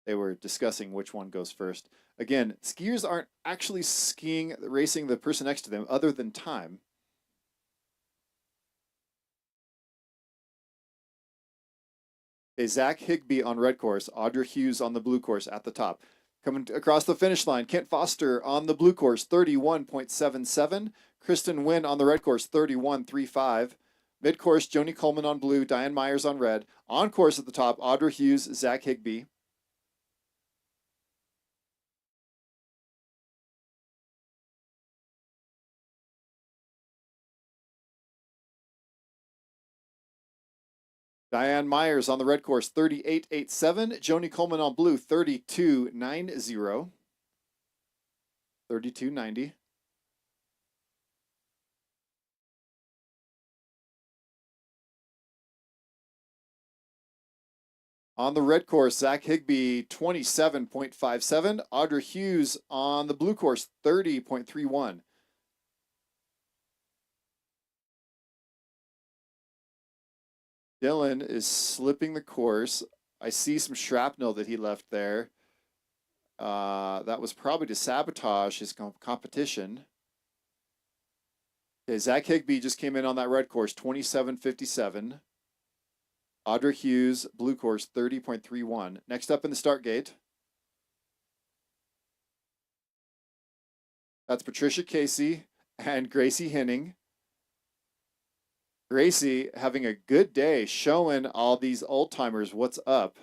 They were discussing which one goes first. Again, skiers aren't actually racing the person next to them other than time. Okay, Zach Higbee on red course, Audra Hughes on the blue course at the top. Coming across the finish line, Kent Foster on the blue course, 31.77. Kristen Wynn on the red course, 31.35. Mid course, Joni Coleman on blue, Diane Myers on red. On course at the top, Audra Hughes, Zach Higbee. Diane Myers on the red course, 38.87. Joni Coleman on blue, 32.90. 32.90. On the red course, Zach Higbee, 27.57. Audra Hughes on the blue course, 30.31. Dylan is slipping the course. I see some shrapnel that he left there. That was probably to sabotage his competition. Okay, Zach Higbee just came in on that red course, 27.57. Audra Hughes, blue course, 30.31. Next up in the start gate, that's Patricia Casey and Gracie Henning. Gracie having a good day, showing all these old timers what's up.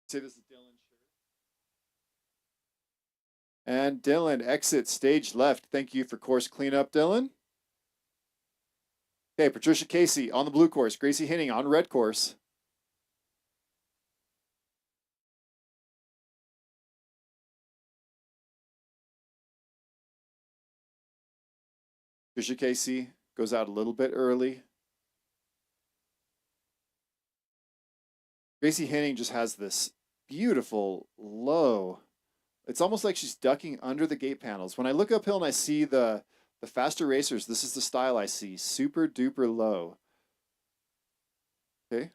Say this is Dylan. And Dylan exits stage left. Thank you for course cleanup, Dylan. Okay, Patricia Casey on the blue course, Gracie Henning on red course. Patricia Casey goes out a little bit early. Gracie Henning just has this beautiful low. It's almost like she's ducking under the gate panels. When I look uphill and I see the faster racers, this is the style I see. Super duper low. Okay.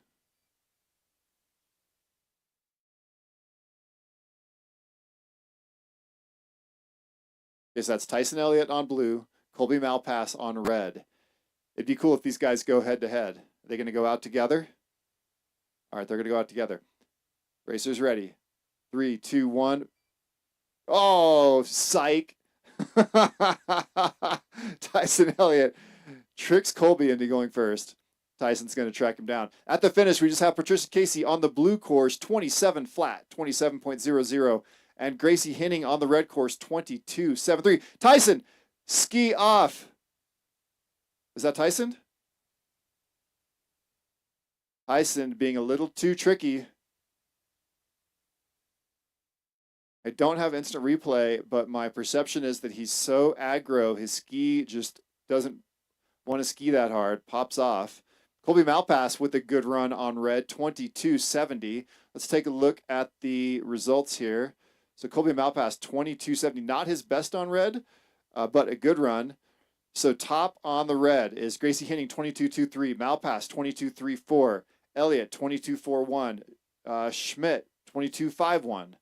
Okay, so that's Tyson Elliott on blue, Colby Malpass on red. It'd be cool if these guys go head to head. Are they going to go out together? All right, they're going to go out together. Racers ready. 3, 2, 1. Oh, psych. Tyson Elliott tricks Colby into going first. Tyson's going to track him down. At the finish, we just have Patricia Casey on the blue course, 27 flat, 27.00. And Gracie Henning on the red course, 22.73. Tyson, ski off. Is that Tyson? Tyson being a little too tricky. I don't have instant replay, but my perception is that he's so aggro, his ski just doesn't want to ski that hard, pops off. Colby Malpass with a good run on red, 22.70. Let's take a look at the results here. So Colby Malpass, 22.70, not his best on red, but a good run. So top on the red is Gracie Henning, 22.23, Malpass, 22.34, Elliott, 22.41, Schmidt, 22.51.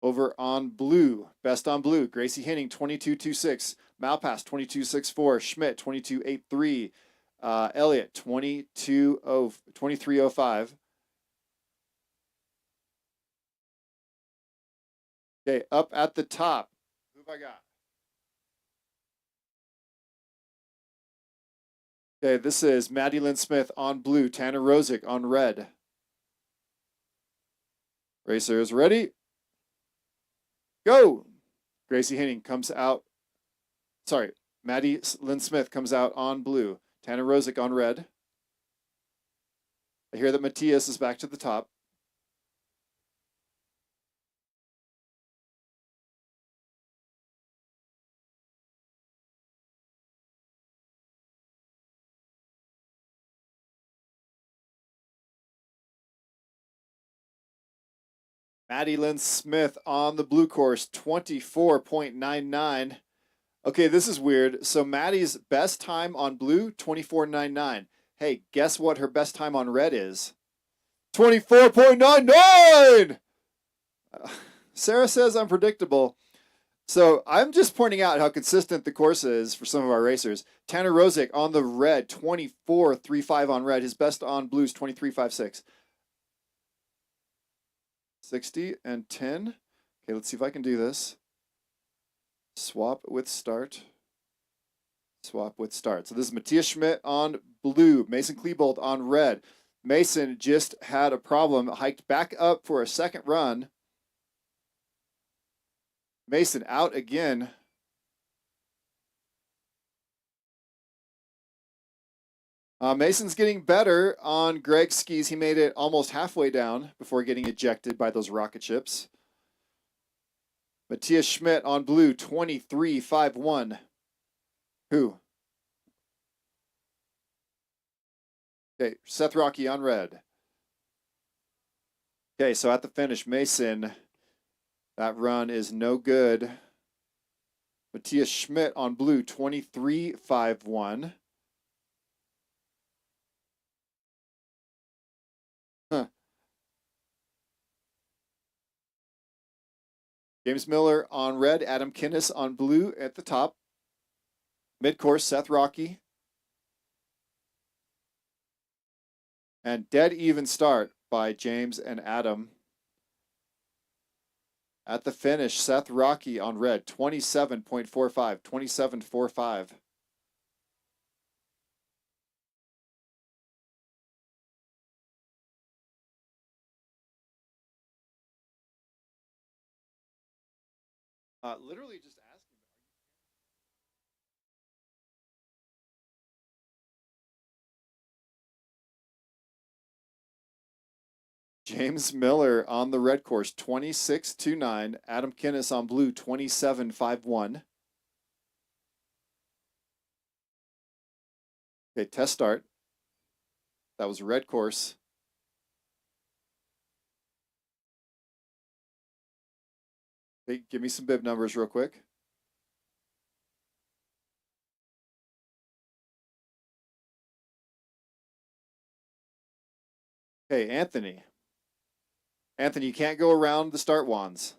Over on blue, best on blue, Gracie Henning, 22.26, Malpass, 22.64, Schmidt, 22.83, Elliott, 23.05. Okay, up at the top. Who have I got? Okay, this is Maddie Lynn Smith on blue, Tanner Rosick on red. Racers ready? Go! Gracie Henning comes out. Sorry, Maddie Lynn Smith comes out on blue, Tanner Rosick on red. I hear that Matthias is back to the top. Maddie Lynn Smith on the blue course, 24.99. Okay, this is weird. So Maddie's best time on blue, 24.99. Hey, guess what her best time on red is? 24.99! Sarah says I'm predictable. So I'm just pointing out how consistent the course is for some of our racers. Tanner Rosick on the red, 24.35 on red. His best on blues, 23.56. 60 and 10. Okay, let's see if I can do this. Swap with start. Swap with start. So this is Matthias Schmidt on blue, Mason Klebold on red. Mason just had a problem, hiked back up for a second run. Mason out again. Mason's getting better on Greg's skis. He made it almost halfway down before getting ejected by those rocket ships. Matthias Schmidt on blue, 23.51. Who? Okay, Seth Rocky on red. Okay, so at the finish, Mason, that run is no good. Matthias Schmidt on blue, 23.51. Huh. James Miller on red, Adam Kinnis on blue at the top. Mid-course, Seth Rocky. And dead even start by James and Adam. At the finish, Seth Rocky on red, 27.45, 27.45. Literally just asking. James Miller on the red course, 26.29. Adam Kinnis on blue, 27.51. Okay, test start. That was red course. Hey, give me some bib numbers real quick. Hey, Anthony. Anthony, you can't go around the start wands.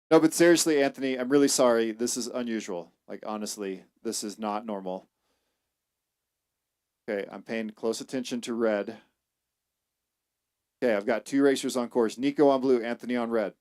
No, but seriously, Anthony, I'm really sorry. This is unusual. Like, honestly, this is not normal. Okay, I'm paying close attention to red. Okay, I've got two racers on course. Nico on blue, Anthony on red.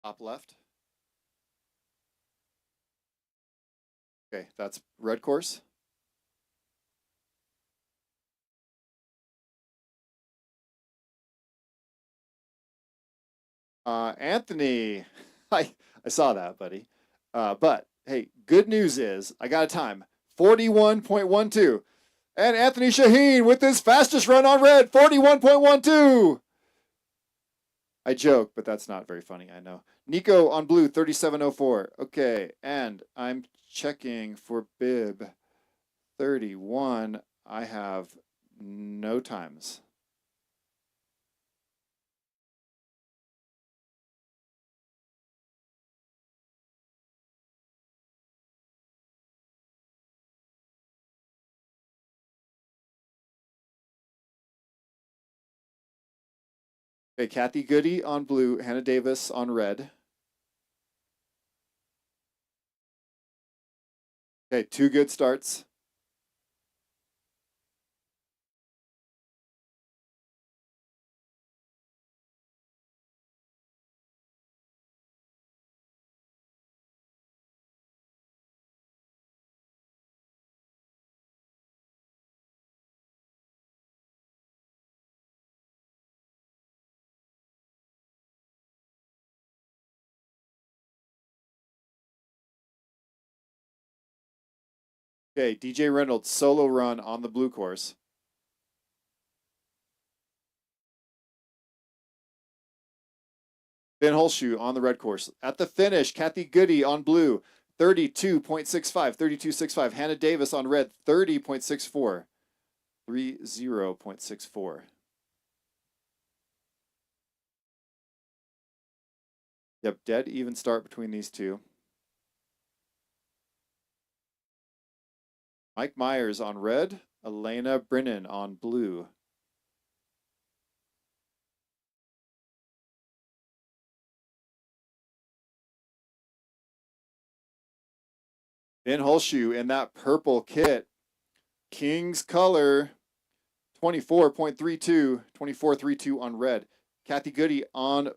Top left. Okay, that's red course. Anthony, I saw that, buddy. But hey, good news is I got a time 41.12. And Anthony Shaheen with his fastest run on red, 41.12. I joke, but that's not very funny, I know. Nico on blue, 37.04. Okay, and I'm checking for bib 31. I have no times. Okay, Kathy Goody on blue, Hannah Davis on red. Okay, 2 good starts. Okay, DJ Reynolds solo run on the blue course. Ben Holshoe on the red course. At the finish, Kathy Goody on blue, 32.65, 32.65. Hannah Davis on red, 30.64, 30.64. Yep, dead even start between these two. Mike Myers on red, Elena Brennan on blue. Ben Holshoe in that purple kit. King's color, 24.32, 24.32 on red. Kathy Goody on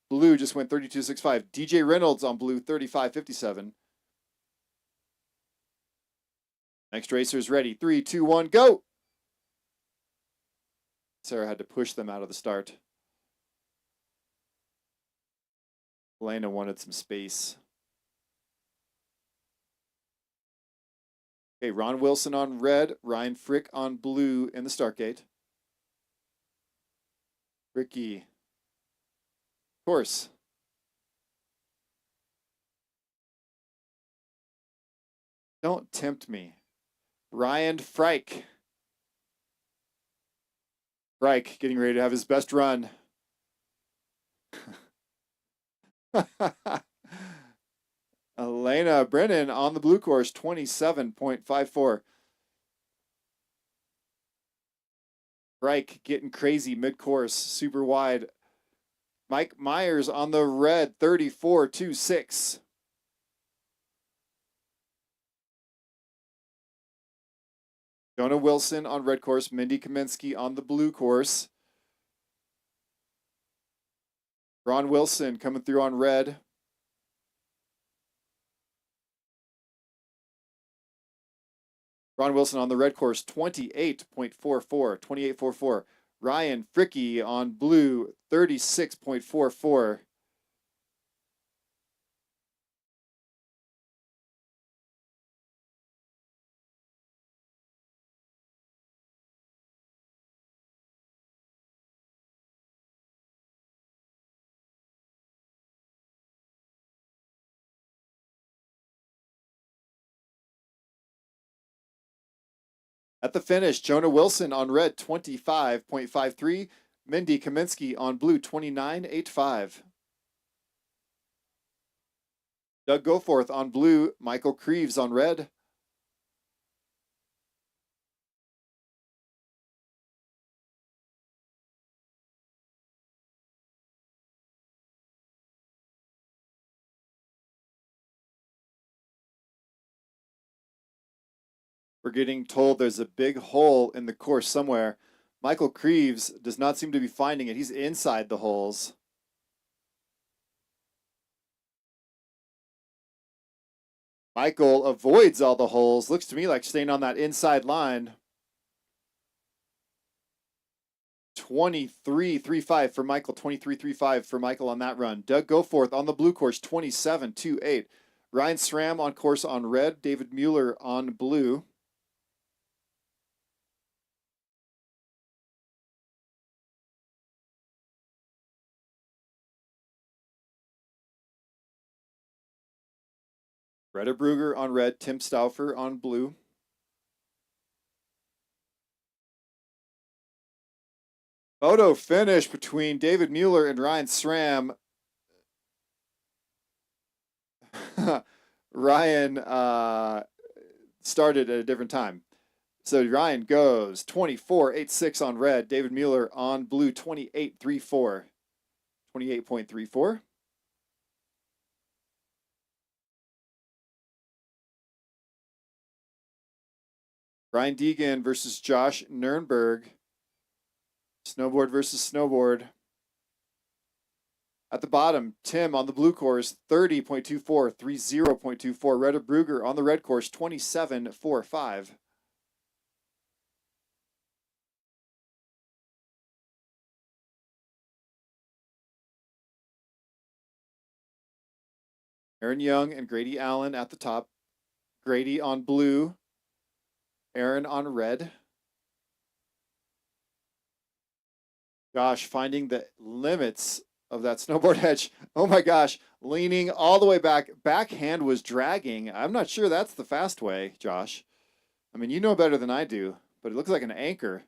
blue just went 32.65. DJ Reynolds on blue, 35.57. Next racer's ready. 3, 2, 1, go! Sarah had to push them out of the start. Elena wanted some space. Okay, Ron Wilson on red, Ryan Frick on blue in the start gate. Ricky. Course. Don't tempt me. Ryan Frike. Frike getting ready to have his best run. Elena Brennan on the blue course, 27.54. Reich getting crazy mid-course, super wide. Mike Myers on the red, 34.26. Jonah Wilson on red course, Mindy Kaminsky on the blue course. Ron Wilson coming through on red. Ron Wilson on the red course, 28.44, 28.44. Ryan Fricky on blue, 36.44. At the finish, Jonah Wilson on red, 25.53. Mindy Kaminsky on blue, 29.85. Doug Goforth on blue, Michael Creeves on red. We're getting told there's a big hole in the course somewhere. Michael Creeves does not seem to be finding it. He's inside the holes. Michael avoids all the holes. Looks to me like staying on that inside line. 23.35 for Michael. 23.35 for Michael on that run. Doug Goforth on the blue course, 27.28. Ryan SRAM on course on red. David Mueller on blue. Greta Brugger on red. Tim Stauffer on blue. Photo finish between David Mueller and Ryan SRAM. Ryan started at a different time. So Ryan goes 24.86 on red. David Mueller on blue 28.34. 28.34. Brian Deegan versus Josh Nurnberg. Snowboard versus snowboard. At the bottom, Tim on the blue course, 30.24, 30.24. Retta Brugger on the red course, 27.45. Aaron Young and Grady Allen at the top. Grady on blue, Aaron on red. Josh finding the limits of that snowboard edge. Oh my gosh, leaning all the way back. Backhand was dragging. I'm not sure that's the fast way, Josh. I mean, you know better than I do, but it looks like an anchor.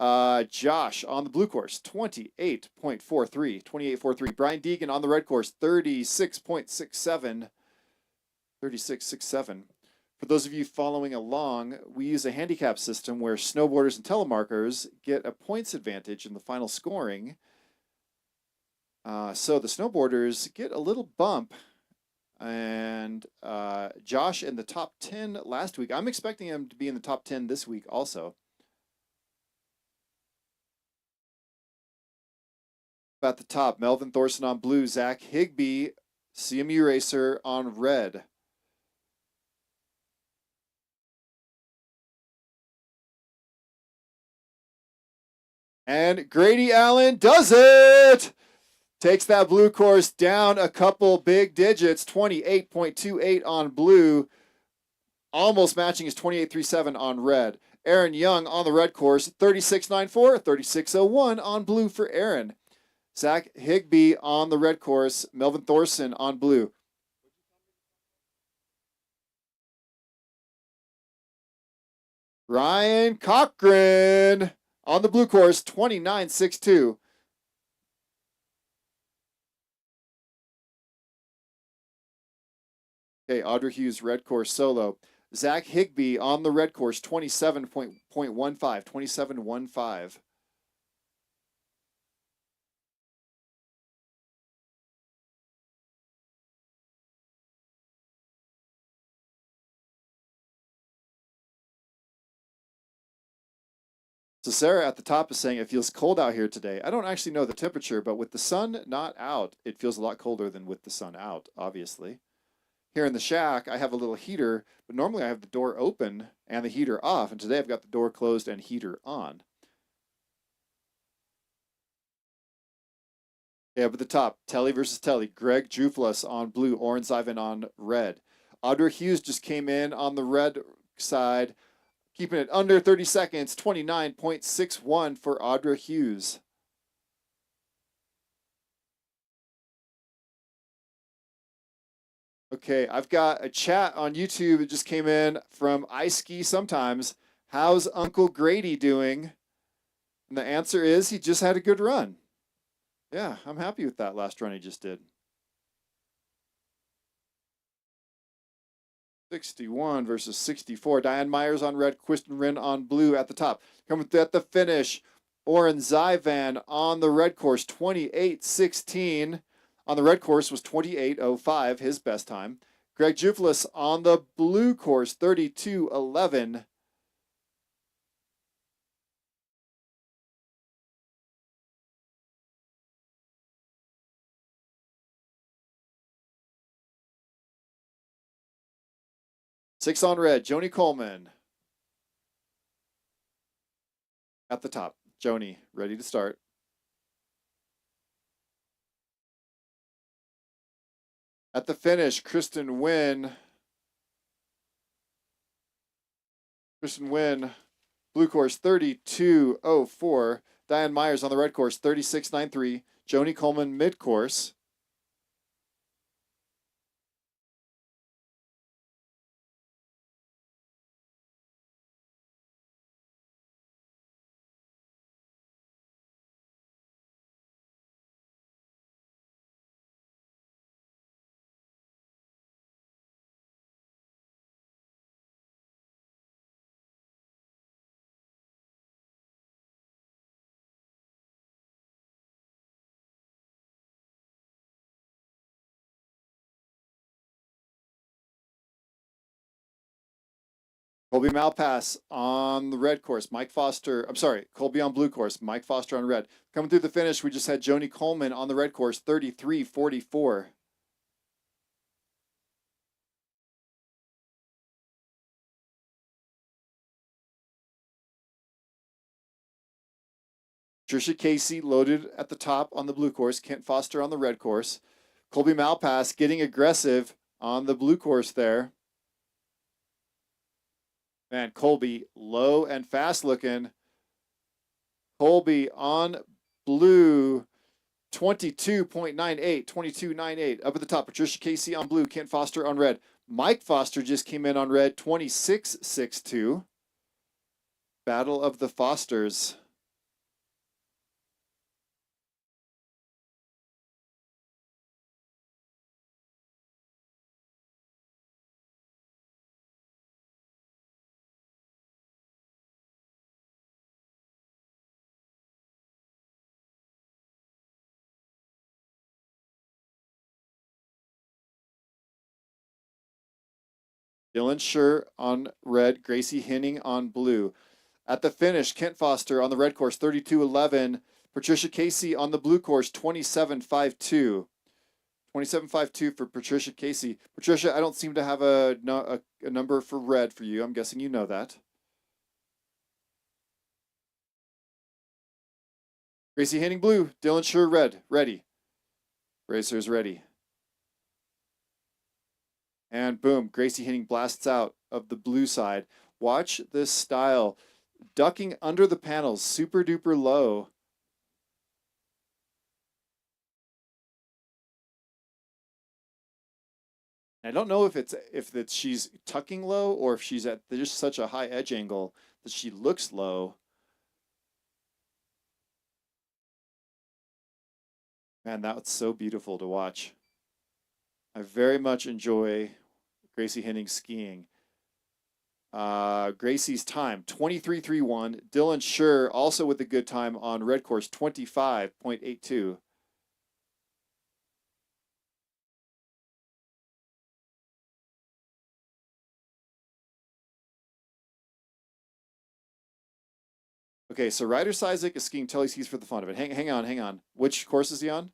Josh on the blue course, 28.43, 28.43. Brian Deegan on the red course, 36.67, 36.67. For those of you following along, we use a handicap system where snowboarders and telemarkers get a points advantage in the final scoring. So the snowboarders get a little bump. And Josh in the top 10 last week. I'm expecting him to be in the top 10 this week also. At the top, Melvin Thorson on blue, Zach Higbee, CMU Racer on red. And Grady Allen does it! Takes that blue course down a couple big digits, 28.28 on blue, almost matching his 28.37 on red. Aaron Young on the red course, 36.94, 36.01 on blue for Aaron. Zach Higbee on the red course, Melvin Thorson on blue. Ryan Cochran on the blue course, 29.62. Okay, Audrey Hughes, red course solo. Zach Higbee on the red course, 27.15, 27.15. So Sarah at the top is saying it feels cold out here today. I don't actually know the temperature, but with the sun not out, it feels a lot colder than with the sun out, obviously. Here in the shack, I have a little heater, but normally I have the door open and the heater off, and today I've got the door closed and heater on. Yeah, but the top, Telly versus Telly. Greg Juflas on blue, Oren Zivan on red. Audrey Hughes just came in on the red side, keeping it under 30 seconds, 29.61 for Audrey Hughes. Okay, I've got a chat on YouTube that just came in from I Ski Sometimes. How's Uncle Grady doing? And the answer is he just had a good run. Yeah, I'm happy with that last run he just did. 61 versus 64. Diane Myers on red, Kristen Wren on blue at the top. Coming at the finish, Oren Zivan on the red course, 28.16. On the red course was 28.05, his best time. Greg Juflis on the blue course, 32.11. Six on red, Joni Coleman at the top. Joni, ready to start. At the finish, Kristen Wynn. Kristen Wynn, blue course, 32.04. Diane Myers on the red course, 36.93. Joni Coleman mid course. Colby Malpass on the red course. Colby on blue course. Mike Foster on red. Coming through the finish, we just had Joni Coleman on the red course, 33-44. Patricia Casey loaded at the top on the blue course. Kent Foster on the red course. Colby Malpass getting aggressive on the blue course there. Man, Colby low and fast looking. Colby on blue, 22.98, 22.98. Up at the top, Patricia Casey on blue, Kent Foster on red. Mike Foster just came in on red, 26.62. Battle of the Fosters. Dylan Schur on red, Gracie Henning on blue. At the finish, Kent Foster on the red course, 32.11. Patricia Casey on the blue course, 27.52. 27.52 for Patricia Casey. Patricia, I don't seem to have a number for red for you. I'm guessing you know that. Gracie Henning blue, Dylan Schur red, ready. Racers ready. And boom, Gracie Henning blasts out of the blue side. Watch this style. Ducking under the panels, super duper low. I don't know if she's tucking low or if she's at just such a high edge angle that she looks low. Man, that's so beautiful to watch. I very much enjoy Gracie Henning skiing. Gracie's time, 23.31. Dylan Schur also with a good time on red course, 25.82. Okay, so Ryder Sizik is skiing telly skis for the fun of it. Hang on. Which course is he on?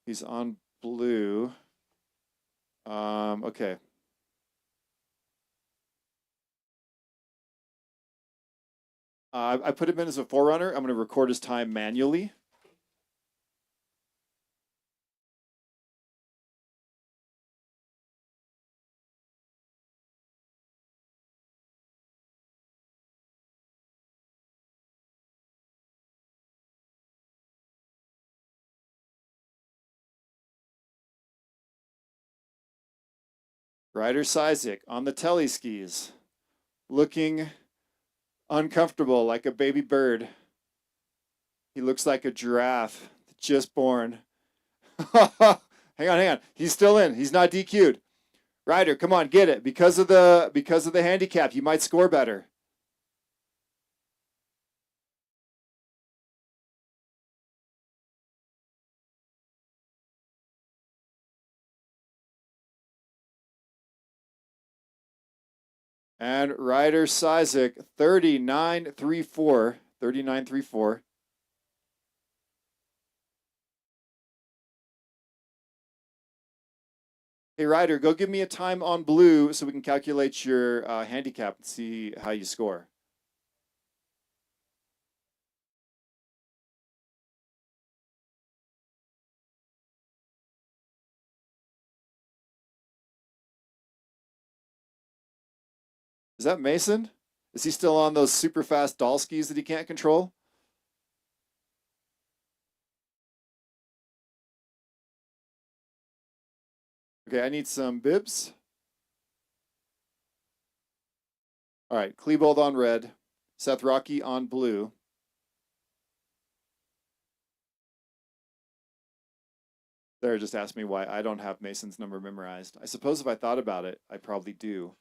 He's on blue. Okay. I put him in as a forerunner. I'm going to record his time manually. Ryder Sizik on the telly skis, looking uncomfortable like a baby bird. He looks like a giraffe just born. hang on. He's still in. He's not DQ'd. Ryder, come on, get it. Because of the handicap, you might score better. And Ryder Sizik, 39.34. 39.34. Hey, Ryder, go give me a time on blue so we can calculate your handicap and see how you score. Is that Mason? Is he still on those super fast doll skis that he can't control? Okay, I need some bibs. All right, Klebold on red, Seth Rocky on blue. There, just asked me why I don't have Mason's number memorized. I suppose if I thought about it, I probably do.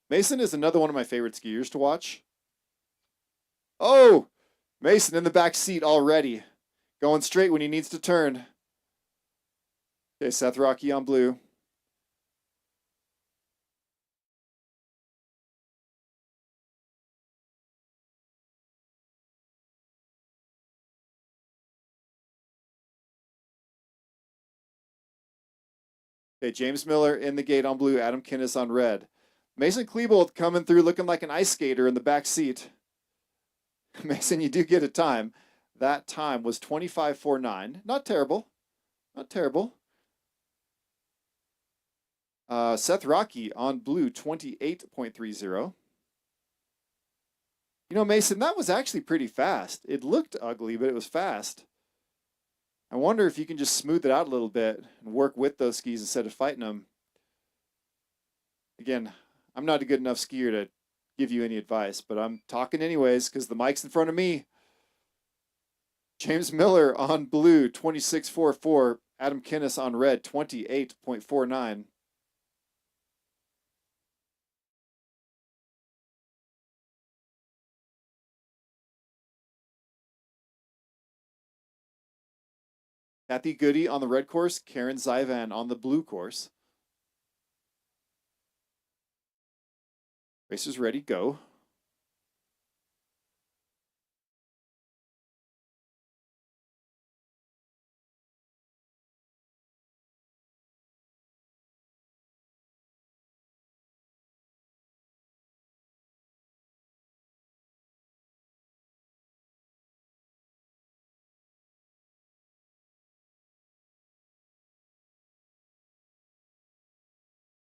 Mason is another one of my favorite skiers to watch. Oh, Mason in the back seat already. Going straight when he needs to turn. Okay, Seth Rocky on blue. Okay, James Miller in the gate on blue, Adam Kinnis on red. Mason Klebold coming through looking like an ice skater in the back seat. Mason, you do get a time. That time was 25:49. Not terrible. Not terrible. Seth Rocky on blue, 28.30. You know, Mason, that was actually pretty fast. It looked ugly, but it was fast. I wonder if you can just smooth it out a little bit and work with those skis instead of fighting them. Again, I'm not a good enough skier to give you any advice, but I'm talking anyways because the mic's in front of me. James Miller on blue, 26.44. Adam Kinnis on red, 28.49. Kathy Goody on the red course, Karen Zyvan on the blue course. Racers ready, go.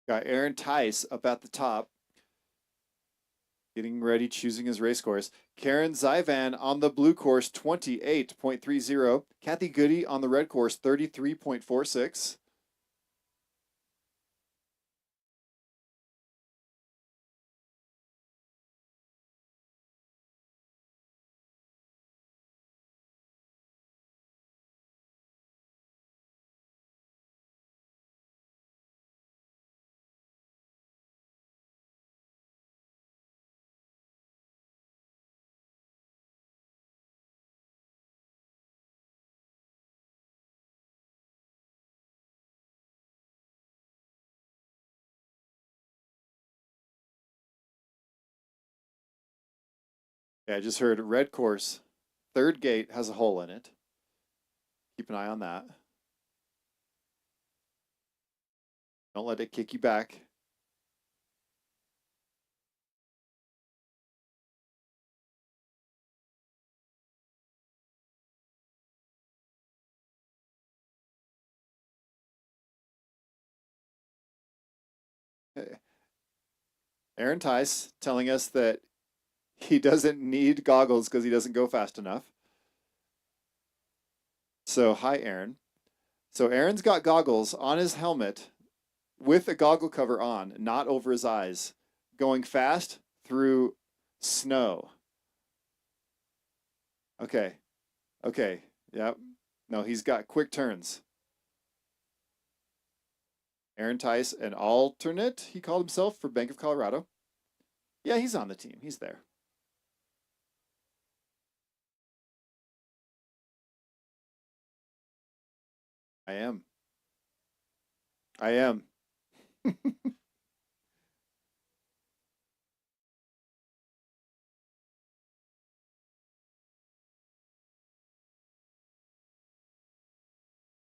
Got Aaron Tice up at the top, getting ready, choosing his race course. Karen Zyvan on the blue course, 28.30. Kathy Goody on the red course, 33.46. Yeah, I just heard red course, third gate has a hole in it. Keep an eye on that. Don't let it kick you back. Aaron Tice telling us that he doesn't need goggles because he doesn't go fast enough. So, hi, Aaron. So, Aaron's got goggles on his helmet with a goggle cover on, not over his eyes, going fast through snow. Okay. Okay. Yep. No, he's got quick turns. Aaron Tice, an alternate, he called himself for Bank of Colorado. Yeah, he's on the team. He's there. I am. I am.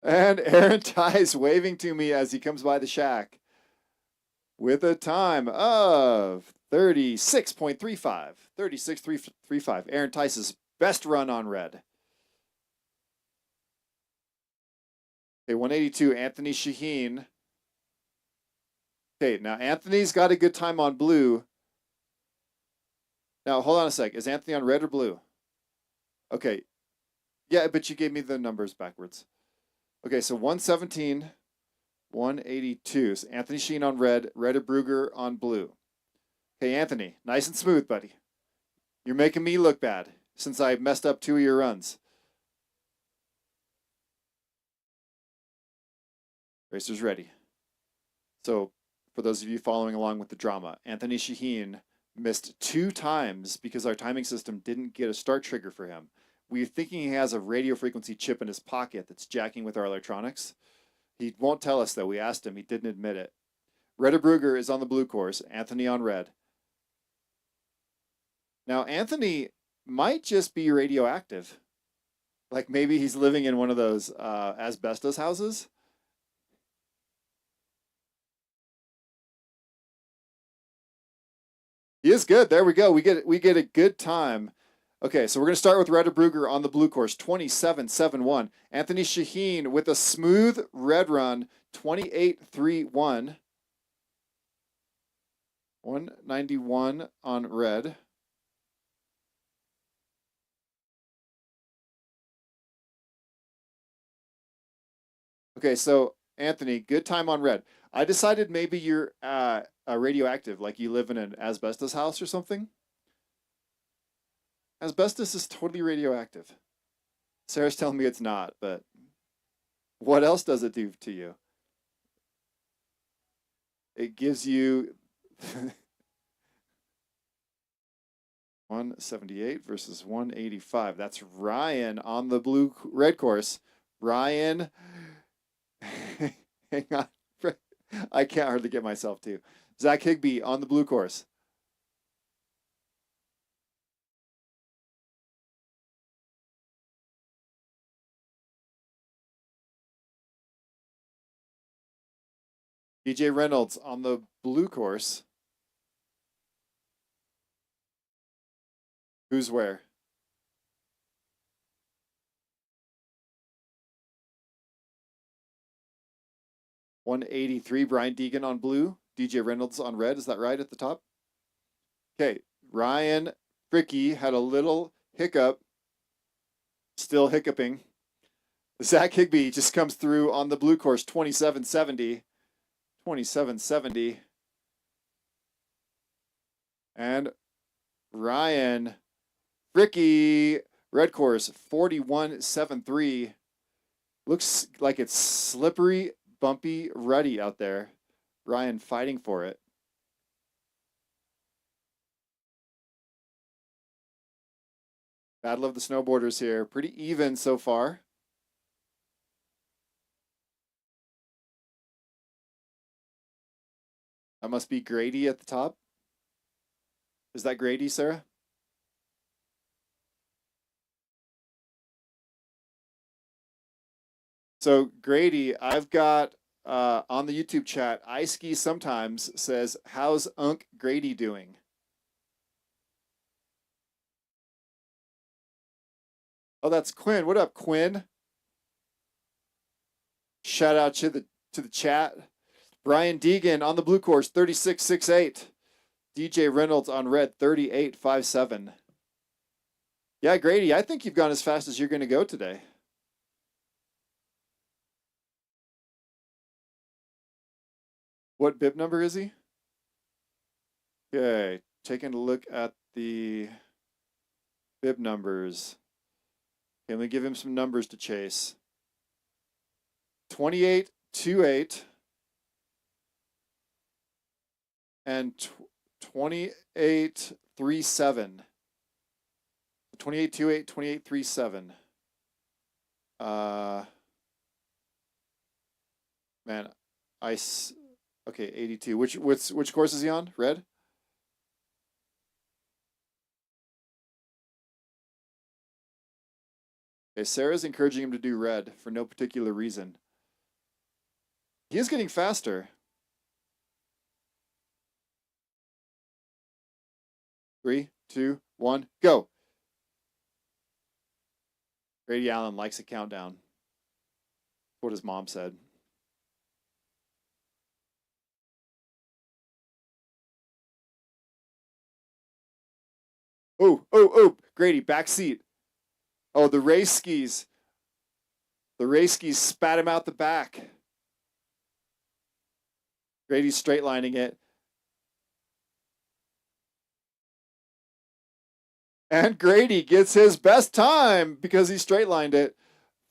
And Aaron Tice waving to me as he comes by the shack with a time of 36.35. 36.35. Aaron Tice's best run on red. Okay, 182, Anthony Shaheen. Okay, now Anthony's got a good time on blue. Now, hold on a sec. Is Anthony on red or blue? Okay. Yeah, but you gave me the numbers backwards. Okay, so 117, 182. So Anthony Sheen on red, Reda Brugger on blue. Okay, Anthony, nice and smooth, buddy. You're making me look bad since I messed up 2 of your runs. Racers ready. So, for those of you following along with the drama, Anthony Shaheen missed 2 times because our timing system didn't get a start trigger for him. We're thinking he has a radio frequency chip in his pocket that's jacking with our electronics. He won't tell us, though. We asked him. He didn't admit it. Reda Brugger is on the blue course. Anthony on red. Now, Anthony might just be radioactive. Like maybe he's living in one of those asbestos houses. He is good. There we go. We get a good time. Okay, so we're going to start with Ryder Brugger on the blue course, 27-7-1. Anthony Shaheen with a smooth red run, 28-3-1. 191 on red. Okay, so Anthony, good time on red. I decided maybe you're radioactive, like you live in an asbestos house or something. Asbestos is totally radioactive. Sarah's telling me it's not, but what else does it do to you? It gives you 178 versus 185. That's Ryan on the blue red course. Ryan, hang on. I can't hardly get myself to. Zach Higbee on the blue course. DJ Reynolds on the blue course. Who's where? $183. Brian Deegan on blue. DJ Reynolds on red. Is that right at the top? Okay. Ryan Fricky had a little hiccup. Still hiccuping. Zach Higbee just comes through on the blue course, 27-70. 27-70. And Ryan Fricky, red course, 41-73. Looks like it's slippery, bumpy, ruddy out there. Ryan fighting for it. Battle of the snowboarders here. Pretty even so far. That must be Grady at the top. Is that Grady, Sarah? So Grady, I've got on the YouTube chat, I Ski Sometimes says, how's Unc Grady doing? Oh, that's Quinn. What up, Quinn? Shout out to the chat. Brian Deegan on the blue course, 36-6-8. DJ Reynolds on red, 38-5-7. Yeah, Grady, I think you've gone as fast as you're going to go today. What bib number is he? Okay, taking a look at the bib numbers. Okay, let me give him some numbers to chase. 28-28 and 28-37. 28-28, 28-37. Man, okay, 82. Which course is he on? Red? Okay, Sarah's encouraging him to do red for no particular reason. He is getting faster. 3, 2, 1, go. Grady Allen likes a countdown. That's what his mom said. Oh, Grady, back seat. Oh, the race skis. The race skis spat him out the back. Grady's straight lining it. And Grady gets his best time because he straight lined it.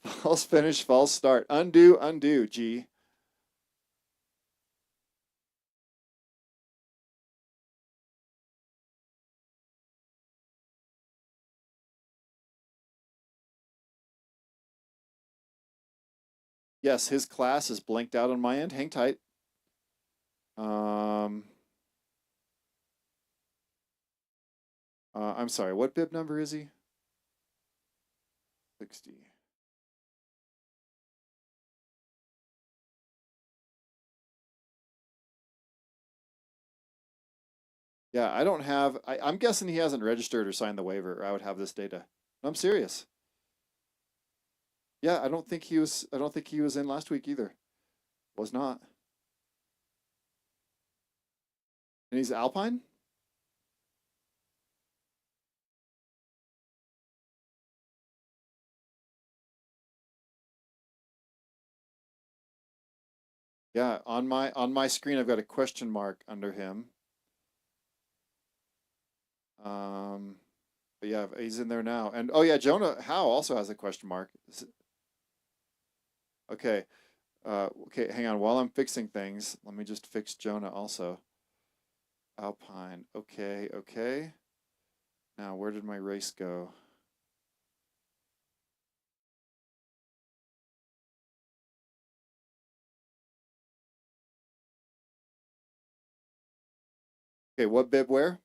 False finish, false start. Undo, G. Yes, his class is blanked out on my end. Hang tight. I'm sorry, what bib number is he? 60. Yeah, I don't have. I'm guessing he hasn't registered or signed the waiver, or I would have this data. No, I'm serious. Yeah, I don't think he was. I don't think he was in last week either. Was not. And he's Alpine. Yeah, on my screen, I've got a question mark under him. Um, but yeah, he's in there now. And oh yeah, Jonah Howe also has a question mark. Okay. Okay, hang on. While I'm fixing things, let me just fix Jonah also. Alpine. Okay, okay. Now, where did my race go? Okay, what bib where?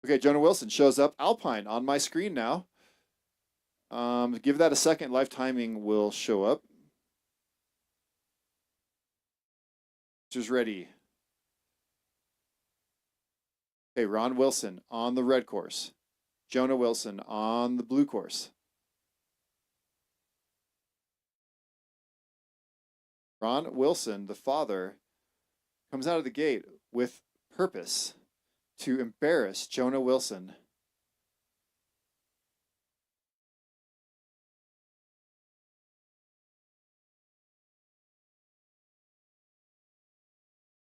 Okay, Jonah Wilson shows up Alpine on my screen now. Give that a second. Live timing will show up. Just ready. Okay, Ron Wilson on the red course. Jonah Wilson on the blue course. Ron Wilson, the father, comes out of the gate with purpose to embarrass Jonah Wilson.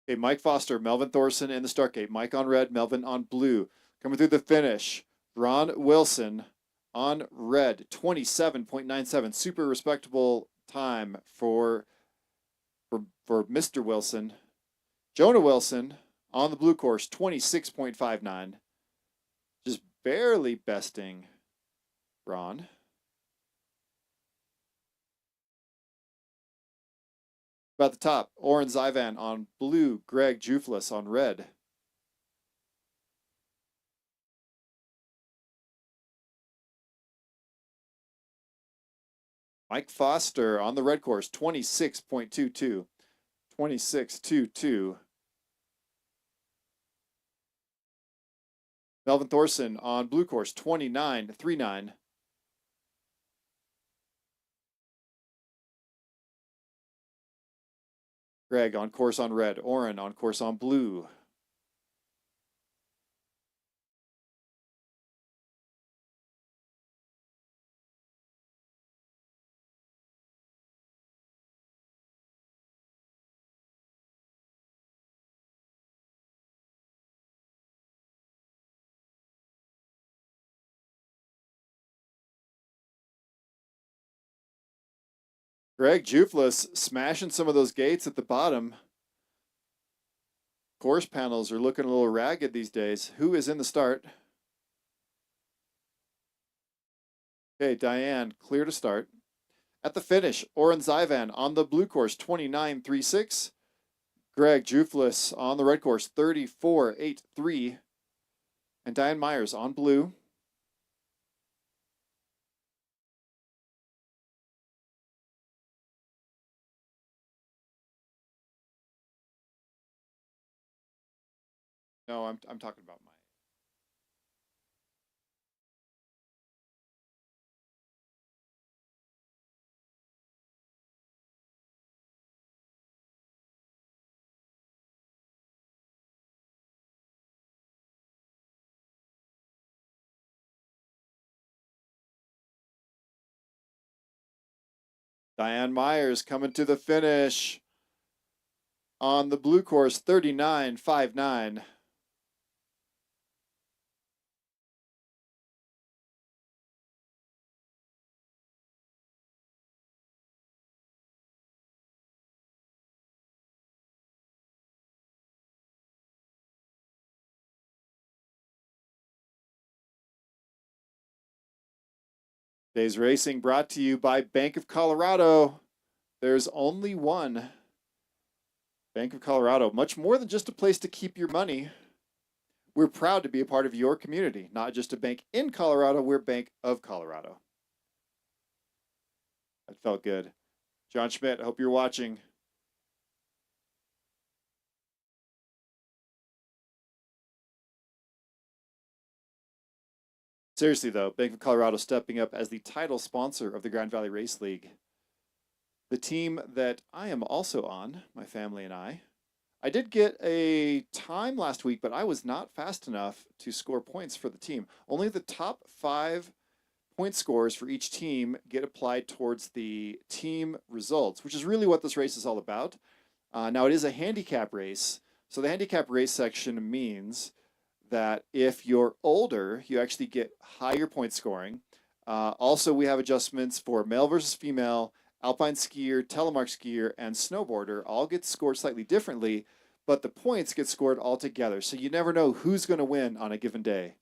Okay, Mike Foster, Melvin Thorson in the start gate. Mike on red, Melvin on blue. Coming through the finish, Ron Wilson on red, 27.97. Super respectable time for Mr. Wilson. Jonah Wilson on the blue course, 26.59. Just barely besting Ron. About the top, Oren Zyvan on blue, Greg Juflis on red. Mike Foster on the red course, 26.22. 26.22. Melvin Thorson on blue course, 29.39. Greg on course on red. Oren on course on blue. Greg Juflis smashing some of those gates at the bottom. Course panels are looking a little ragged these days. Who is in the start? Okay, Diane, clear to start. At the finish, Oren Zyvan on the blue course, 29.36. Greg Juflis on the red course, 34.83. And Diane Myers on blue. No, I'm talking about my. Diane Myers coming to the finish on the blue course, 39.59. Today's racing brought to you by Bank of Colorado. There's only one. Bank of Colorado, much more than just a place to keep your money. We're proud to be a part of your community, not just a bank in Colorado, we're Bank of Colorado. That felt good. John Schmidt, I hope you're watching. Seriously, though, Bank of Colorado stepping up as the title sponsor of the Grand Valley Race League. The team that I am also on, my family and I did get a time last week, but I was not fast enough to score points for the team. Only the top 5 point scores for each team get applied towards the team results, which is really what this race is all about. Now, it is a handicap race. So the handicap race section means that if you're older, you actually get higher point scoring. Also, we have adjustments for male versus female, alpine skier, telemark skier, and snowboarder. All get scored slightly differently, but the points get scored all together. So you never know who's going to win on a given day.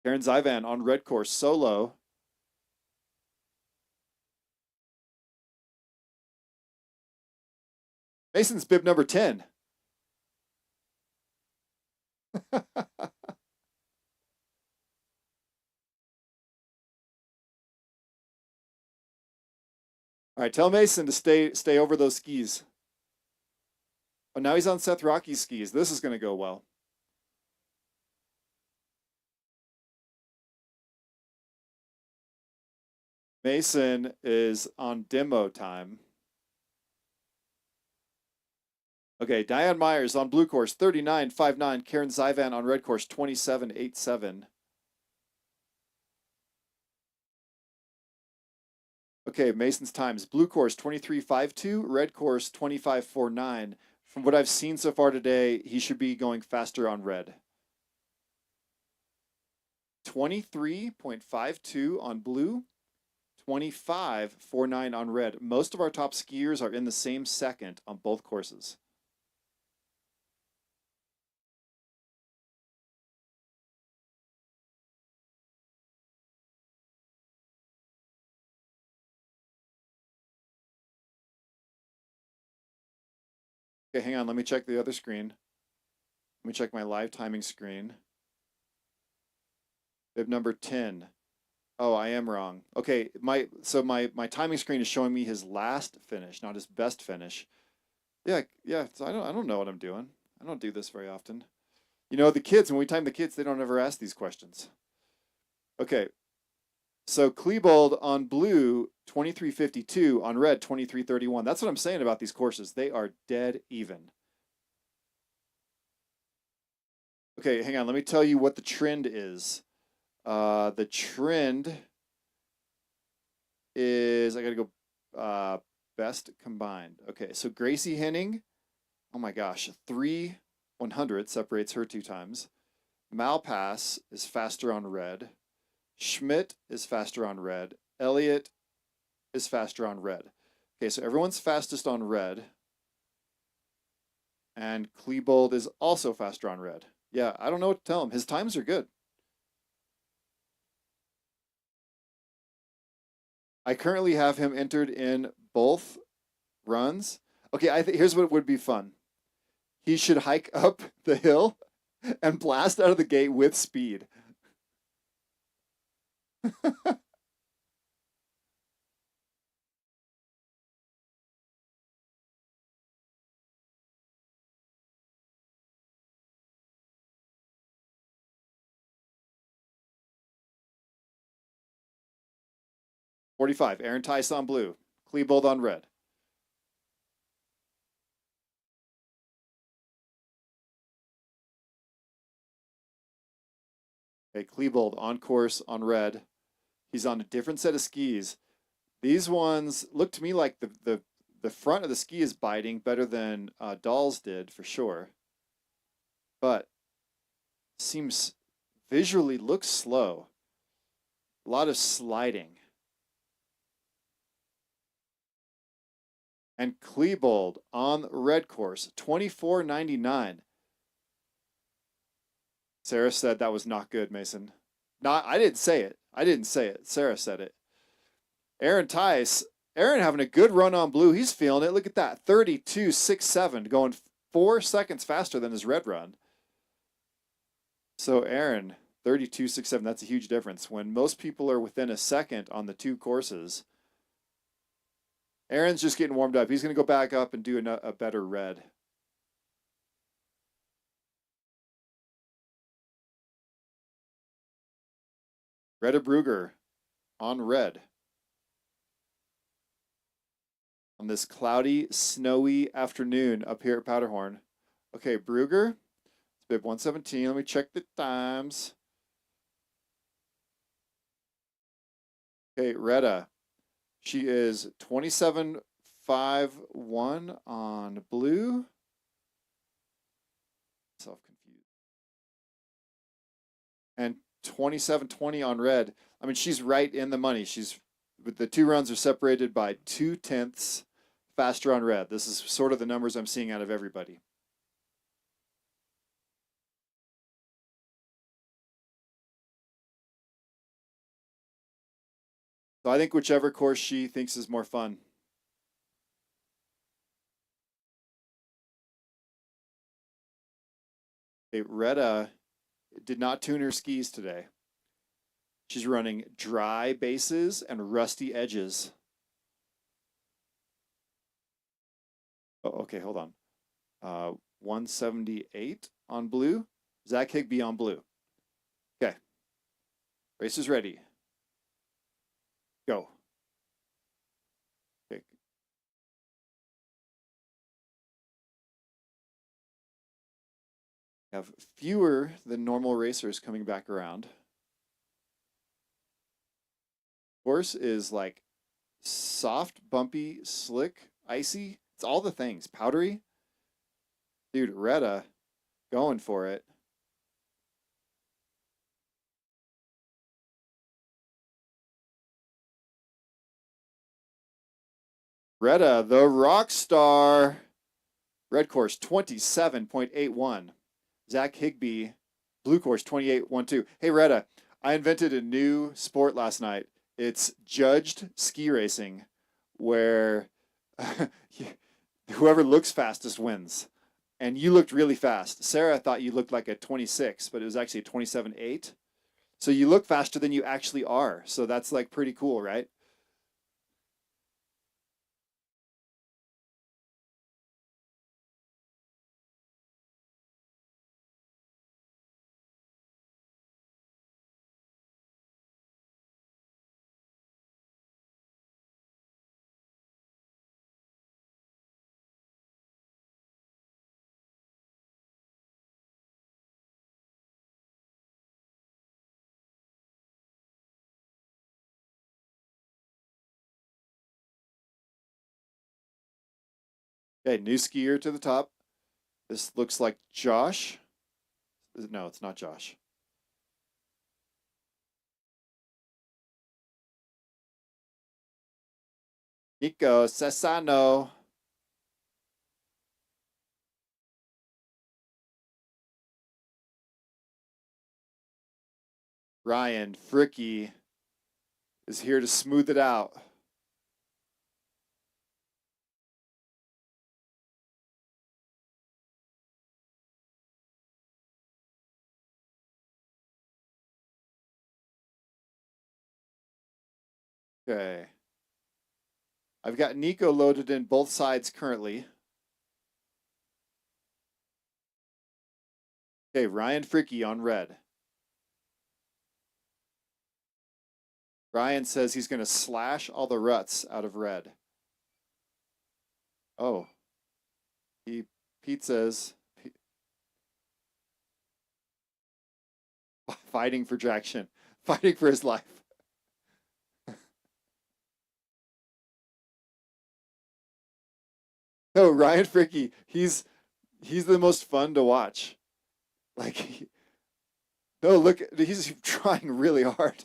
Karen Zyvan on red course, solo. Mason's bib number 10. All right, tell Mason to stay over those skis. Oh, now he's on Seth Rocky's skis. This is going to go well. Mason is on demo time. Okay, Diane Myers on blue course, 39.59. Karen Zyvan on red course, 27.87. Okay, Mason's times. Blue course, 23.52. Red course, 25.49. From what I've seen so far today, he should be going faster on red. 23.52 on blue, 25.49 on red. Most of our top skiers are in the same second on both courses. Okay, hang on. Let me check the other screen. Let me check my live timing screen. Bib number 10. Oh, I am wrong. Okay, my timing screen is showing me his last finish, not his best finish. Yeah. So I don't know what I'm doing. I don't do this very often. You know, the kids, when we time the kids, they don't ever ask these questions. Okay. So Klebold on blue, 23.52, on red, 23.31. That's what I'm saying about these courses. They are dead even. Okay, hang on. Let me tell you what the trend is. The trend is, I got to go best combined. Okay, so Gracie Henning, oh my gosh, 3/100 separates her 2 times. Malpass is faster on red. Schmidt is faster on red. Elliott is faster on red. Okay, so everyone's fastest on red. And Klebold is also faster on red. Yeah, I don't know what to tell him. His times are good. I currently have him entered in both runs. Okay, here's what would be fun. He should hike up the hill and blast out of the gate with speed. 45. Aaron Tice on blue. Klebold on red. Okay, Klebold on course on red. He's on a different set of skis. These ones look to me like the front of the ski is biting better than Dahl's did for sure. But seems visually looks slow. A lot of sliding. And Klebold on red course, 24.99. Sarah said that was not good, Mason. Not, I didn't say it. I didn't say it. Sarah said it. Aaron Tice, Aaron having a good run on blue. He's feeling it. Look at that. 32.67, going 4 seconds faster than his red run. So Aaron, 32.67, that's a huge difference. When most people are within a second on the 2 courses, Aaron's just getting warmed up. He's going to go back up and do a better red. Retta Brugger on red. On this cloudy, snowy afternoon up here at Powderhorn. Okay, Brugger, it's bib 117. Let me check the times. Okay, Retta, she is 27.51 on blue. Self-confused. And 27.20 on red. I mean, she's right in the money. The two runs are separated by 0.2 faster on red. This is sort of the numbers I'm seeing out of everybody. So I think whichever course she thinks is more fun. Okay, Retta did not tune her skis today. She's running dry bases and rusty edges. Oh, okay, hold on. 178 on blue. Zach Higbee on blue. Okay. Race is ready. Go. Okay. Have fewer than normal racers coming back around. Course is like soft, bumpy, slick, icy. It's all the things. Powdery. Dude, Retta going for it. Retta, the rock star. Red course 27.81. Zach Higbee, blue course 28.12. Hey Retta, I invented a new sport last night. It's judged ski racing, where whoever looks fastest wins. And you looked really fast. Sarah thought you looked like a 26, but it was actually a 27.8. So you look faster than you actually are. So that's like pretty cool, right? Okay, new skier to the top. This looks like Josh. No, it's not Josh. Nico Sessano. Ryan Fricky is here to smooth it out. Okay. I've got Nico loaded in both sides currently. Okay, Ryan Fricky on red. Ryan says he's going to slash all the ruts out of red. Oh. Pete says fighting for traction, fighting for his life. No, Ryan Fricky, he's the most fun to watch. Like, no, look, he's trying really hard.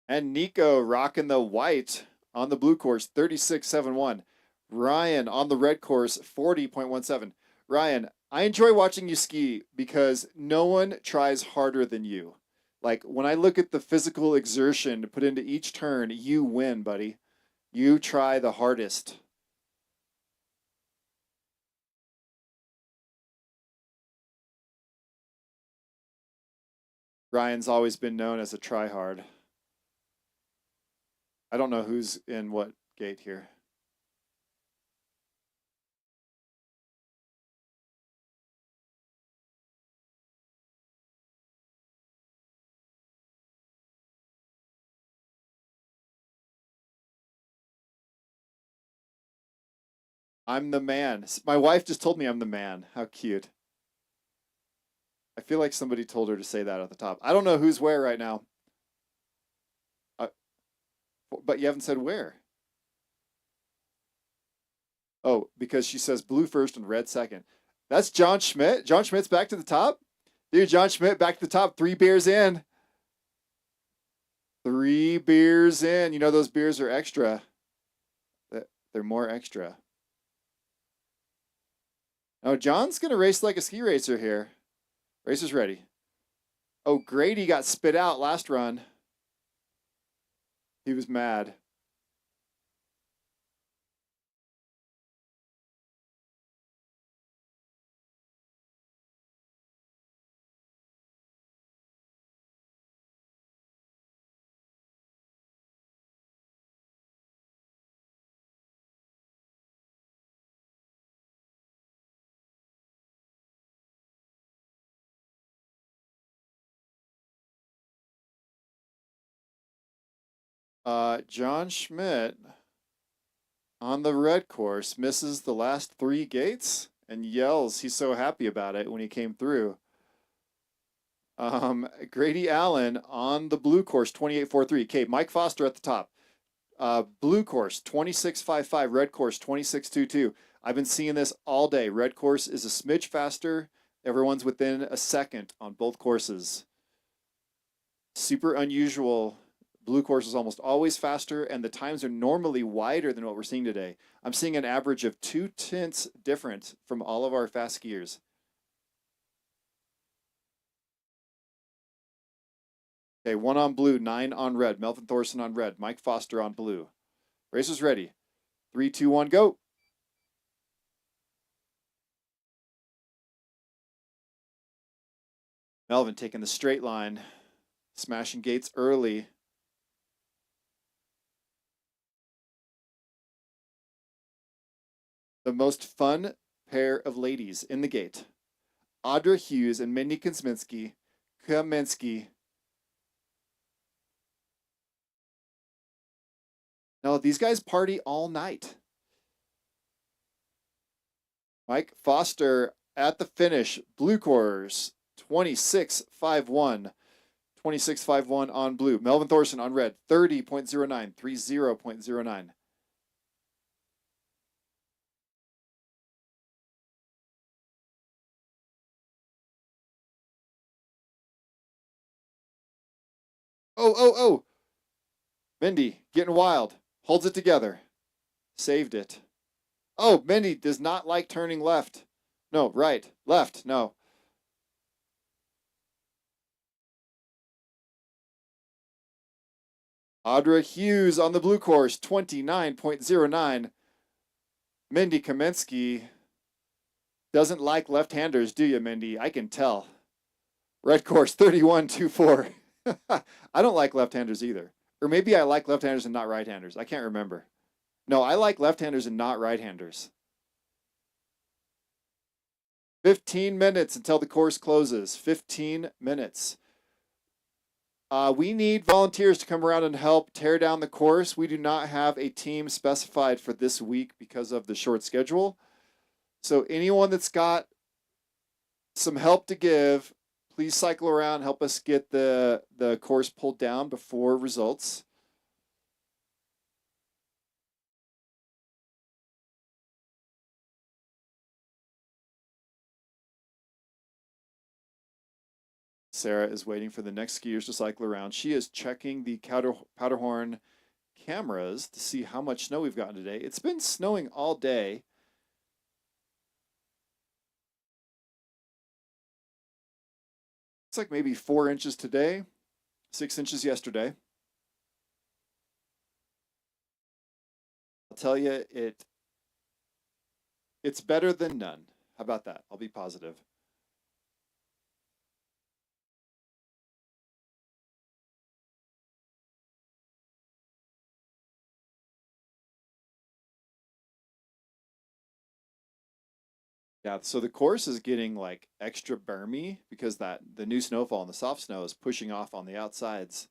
And Nico rocking the white on the blue course, 36.71. Ryan on the red course, 40.17. Ryan, I enjoy watching you ski because no one tries harder than you. Like when I look at the physical exertion to put into each turn, you win, buddy. You try the hardest. Ryan's always been known as a tryhard. I don't know who's in what gate here. I'm the man. My wife just told me I'm the man. How cute. I feel like somebody told her to say that at the top. I don't know who's where right now. Uh, but you haven't said where. Oh, because she says blue first and red second. That's John Schmidt. John Schmidt's back to the top. Dude, John Schmidt back to the top. 3 beers in. 3 beers in. You know those beers are extra. They're more extra. Oh, John's going to race like a ski racer here. Racer's ready. Oh, Grady got spit out last run. He was mad. John Schmidt on the red course misses the last 3 gates and yells he's so happy about it when he came through. Grady Allen on the blue course, 28.43. Okay, Mike Foster at the top. Blue course, 26.55. Red course, 26.22. I've been seeing this all day. Red course is a smidge faster. Everyone's within a second on both courses. Super unusual. Blue course is almost always faster, and the times are normally wider than what we're seeing today. I'm seeing an average of 2 tenths different from all of our fast skiers. Okay, 1 on blue, 9 on red. Melvin Thorson on red. Mike Foster on blue. Racer's ready. 3, 2, 1, go. Melvin taking the straight line, smashing gates early. The most fun pair of ladies in the gate. Audra Hughes and Mindy Kaminsky. Now, these guys party all night. Mike Foster at the finish. Blue course, 26.51. 26.51 on blue. Melvin Thorson on red, 30.09. 30.09. Oh. Mindy getting wild. Holds it together. Saved it. Oh, Mindy does not like turning left. No, right. Left. No. Audra Hughes on the blue course, 29.09. Mindy Kaminsky doesn't like left-handers, do you, Mindy? I can tell. Red course, 31.24. I don't like left-handers either. Or maybe I like left-handers and not right-handers. I can't remember. No, I like left-handers and not right-handers. 15 minutes until the course closes. 15 minutes. We need volunteers to come around and help tear down the course. We do not have a team specified for this week because of the short schedule. So anyone that's got some help to give, please cycle around, help us get the course pulled down before results. Sarah is waiting for the next skiers to cycle around. She is checking the Powderhorn cameras to see how much snow we've gotten today. It's been snowing all day. It's like maybe 4 inches today, 6 inches yesterday. I'll tell you, it's better than none. How about that? I'll be positive. Yeah, so the course is getting like extra bermy because the new snowfall and the soft snow is pushing off on the outsides.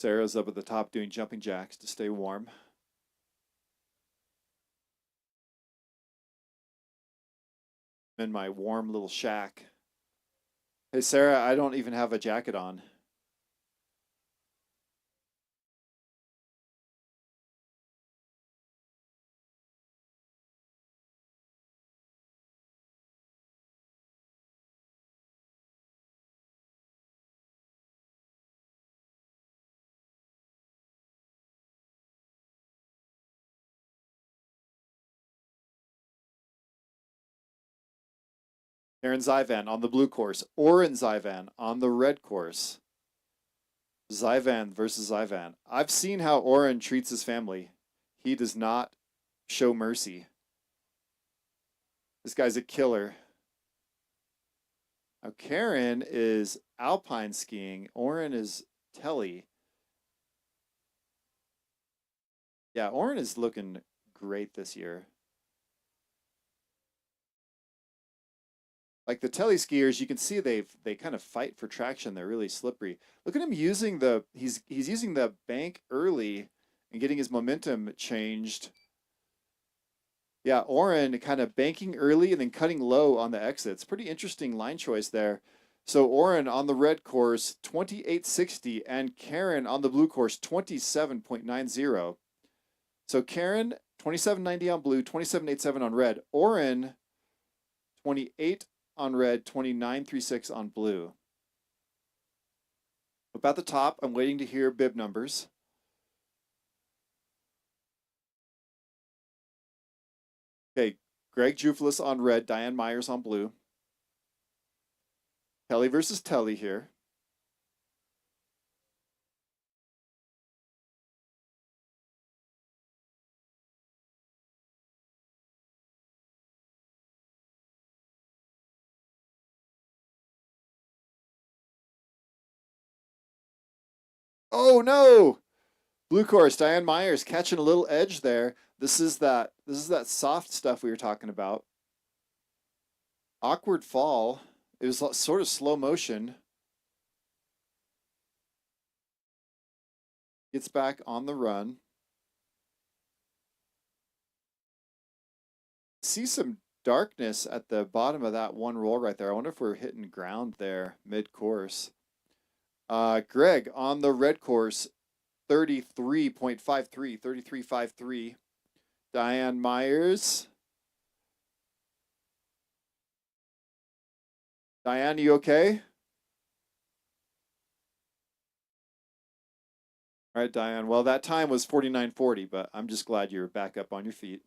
Sarah's up at the top doing jumping jacks to stay warm. I'm in my warm little shack. Hey Sarah, I don't even have a jacket on. Aaron Zyvan on the blue course, Oren Zyvan on the red course. Zyvan versus Zyvan. I've seen how Oren treats his family. He does not show mercy. This guy's a killer. Now Karen is alpine skiing. Oren is telly. Yeah, Oren is looking great this year. Like the telly skiers, you can see they kind of fight for traction. They're really slippery. Look at him using he's using the bank early and getting his momentum changed. Yeah, Oren kind of banking early and then cutting low on the exits. Pretty interesting line choice there. So Oren on the red course 2860 and Karen on the blue course 27.90. So Karen 2790 on blue, 2787 on red. Oren 28 on red, 2936 on blue. About the top, I'm waiting to hear bib numbers. Okay, Greg Jufelis on red, Diane Myers on blue. Telly versus Telly here. Oh no! Blue course, Diane Myers catching a little edge there. This is that soft stuff we were talking about. Awkward fall. It was sort of slow motion. Gets back on the run. See some darkness at the bottom of that one roll right there. I wonder if we're hitting ground there mid-course. Greg on the red course, 33.53, 33.53. Diane Myers. Diane, you okay? All right, Diane. Well, that time was 49.40, but I'm just glad you're back up on your feet.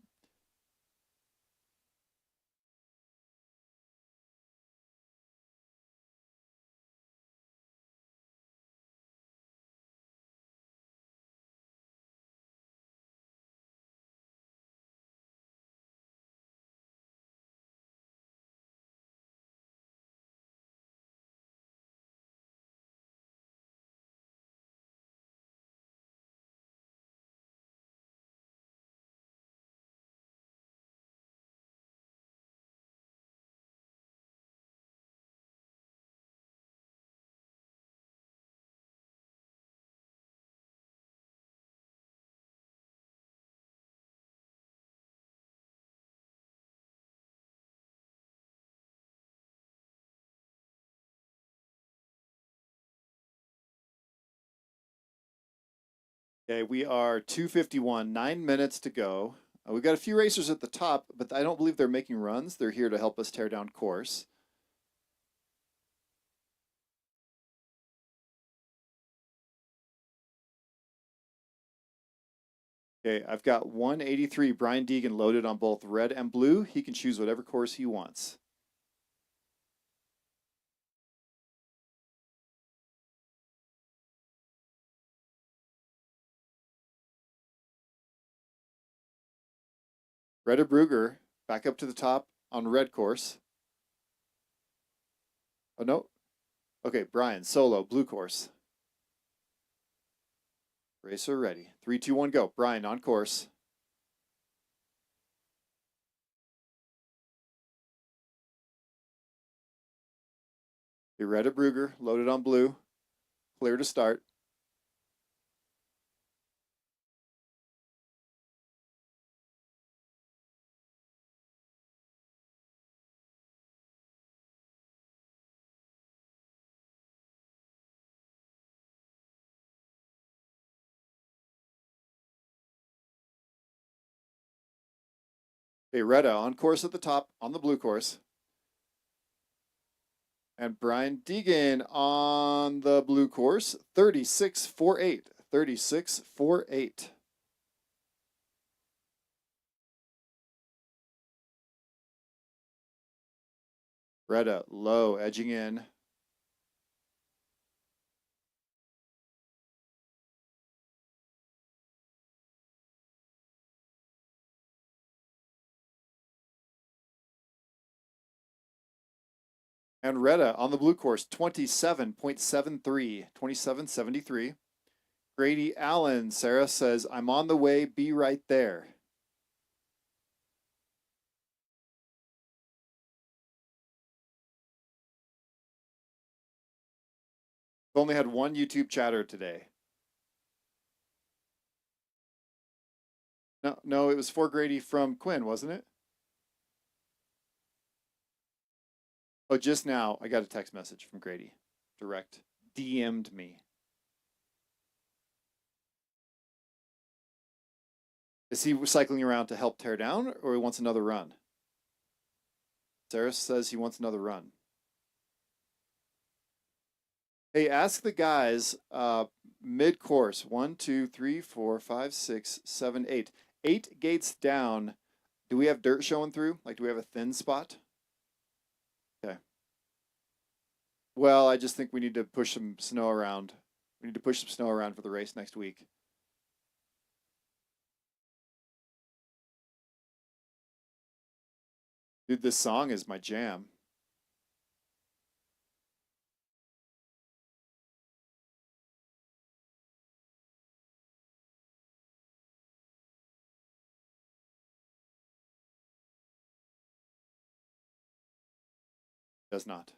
Okay, we are 2:51, 9 minutes to go. We've got a few racers at the top, but I don't believe they're making runs. They're here to help us tear down course. Okay, I've got 183 Brian Deegan loaded on both red and blue. He can choose whatever course he wants. Retta Brugger back up to the top on red course. Oh, no. Okay, Brian, solo, blue course. Racer ready. 3, 2, 1, go. Brian on course. Retta Brugger loaded on blue. Clear to start. Okay, Retta on course at the top on the blue course. And Brian Deegan on the blue course, 36.48. 36.48. Retta low, edging in. And Retta on the blue course, 27.73. 27.73. Grady Allen, Sarah says, I'm on the way, be right there. We've only had one YouTube chatter today. No, it was for Grady from Quinn, wasn't it? Oh, just now I got a text message from Grady. Direct. DM'd me. Is he cycling around to help tear down, or he wants another run? Sarah says he wants another run. Hey, ask the guys mid-course. 1, 2, 3, 4, 5, 6, 7, 8. 8 gates down. Do we have dirt showing through? Like, do we have a thin spot? Okay. Well, I just think we need to push some snow around. We need to push some snow around for the race next week. Dude, this song is my jam. Does not.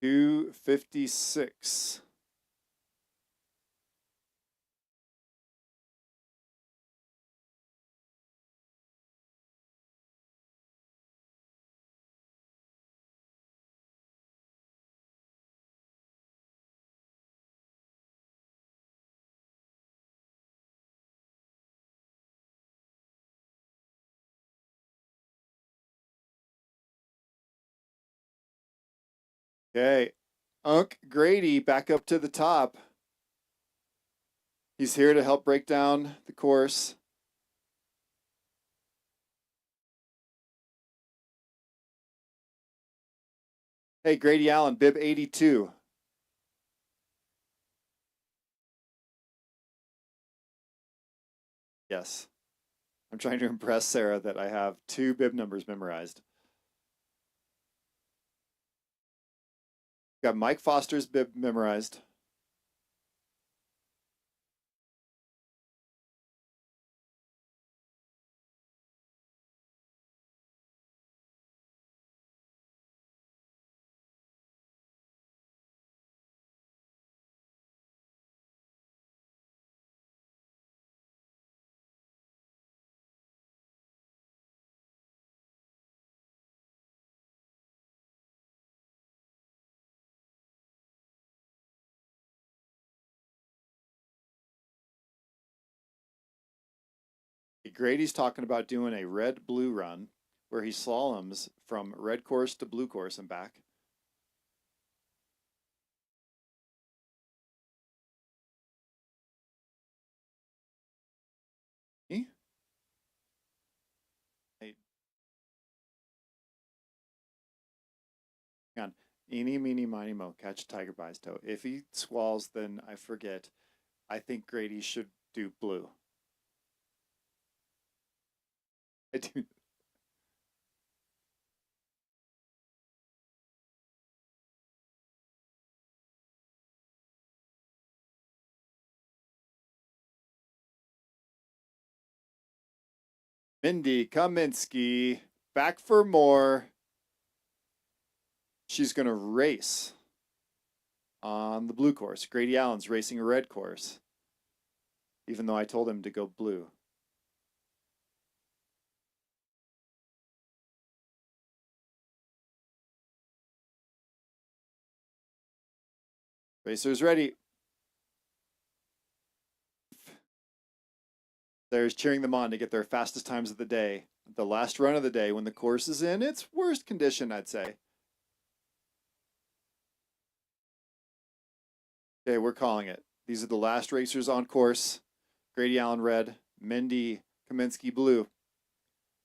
$256. Okay. Unc Grady back up to the top. He's here to help break down the course. Hey, Grady Allen, bib 82. Yes. I'm trying to impress Sarah that I have 2 bib numbers memorized. Got Mike Foster's bib memorized. Grady's talking about doing a red-blue run where he slaloms from red course to blue course and back. Hey, hang on. Eeny, meeny, miny, mo. Catch a tiger by his toe. If he swallows, then I forget. I think Grady should do blue. I do. Mindy Kaminsky back for more. She's going to race on the blue course. Grady Allen's racing a red course, even though I told him to go blue. Racers ready. There's cheering them on to get their fastest times of the day. The last run of the day when the course is in its worst condition, I'd say. Okay, we're calling it. These are the last racers on course. Grady Allen red, Mindy Kaminsky blue.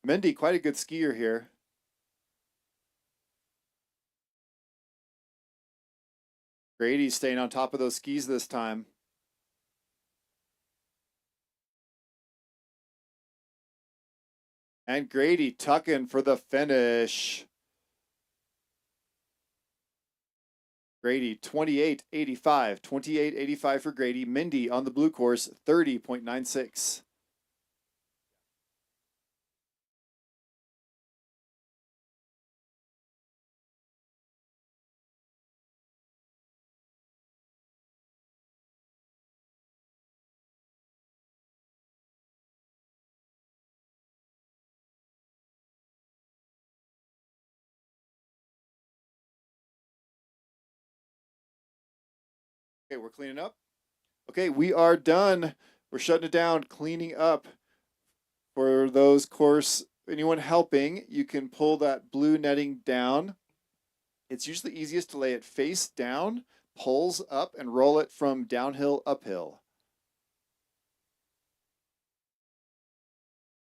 Mindy, quite a good skier here. Grady's staying on top of those skis this time. And Grady tucking for the finish. Grady 28.85, 28.85 for Grady. Mindy on the blue course 30.96. Okay, we're cleaning up. Okay, we are done. We're shutting it down, cleaning up. For those course, anyone helping, you can pull that blue netting down. It's usually easiest to lay it face down, pulls up, and roll it from downhill uphill.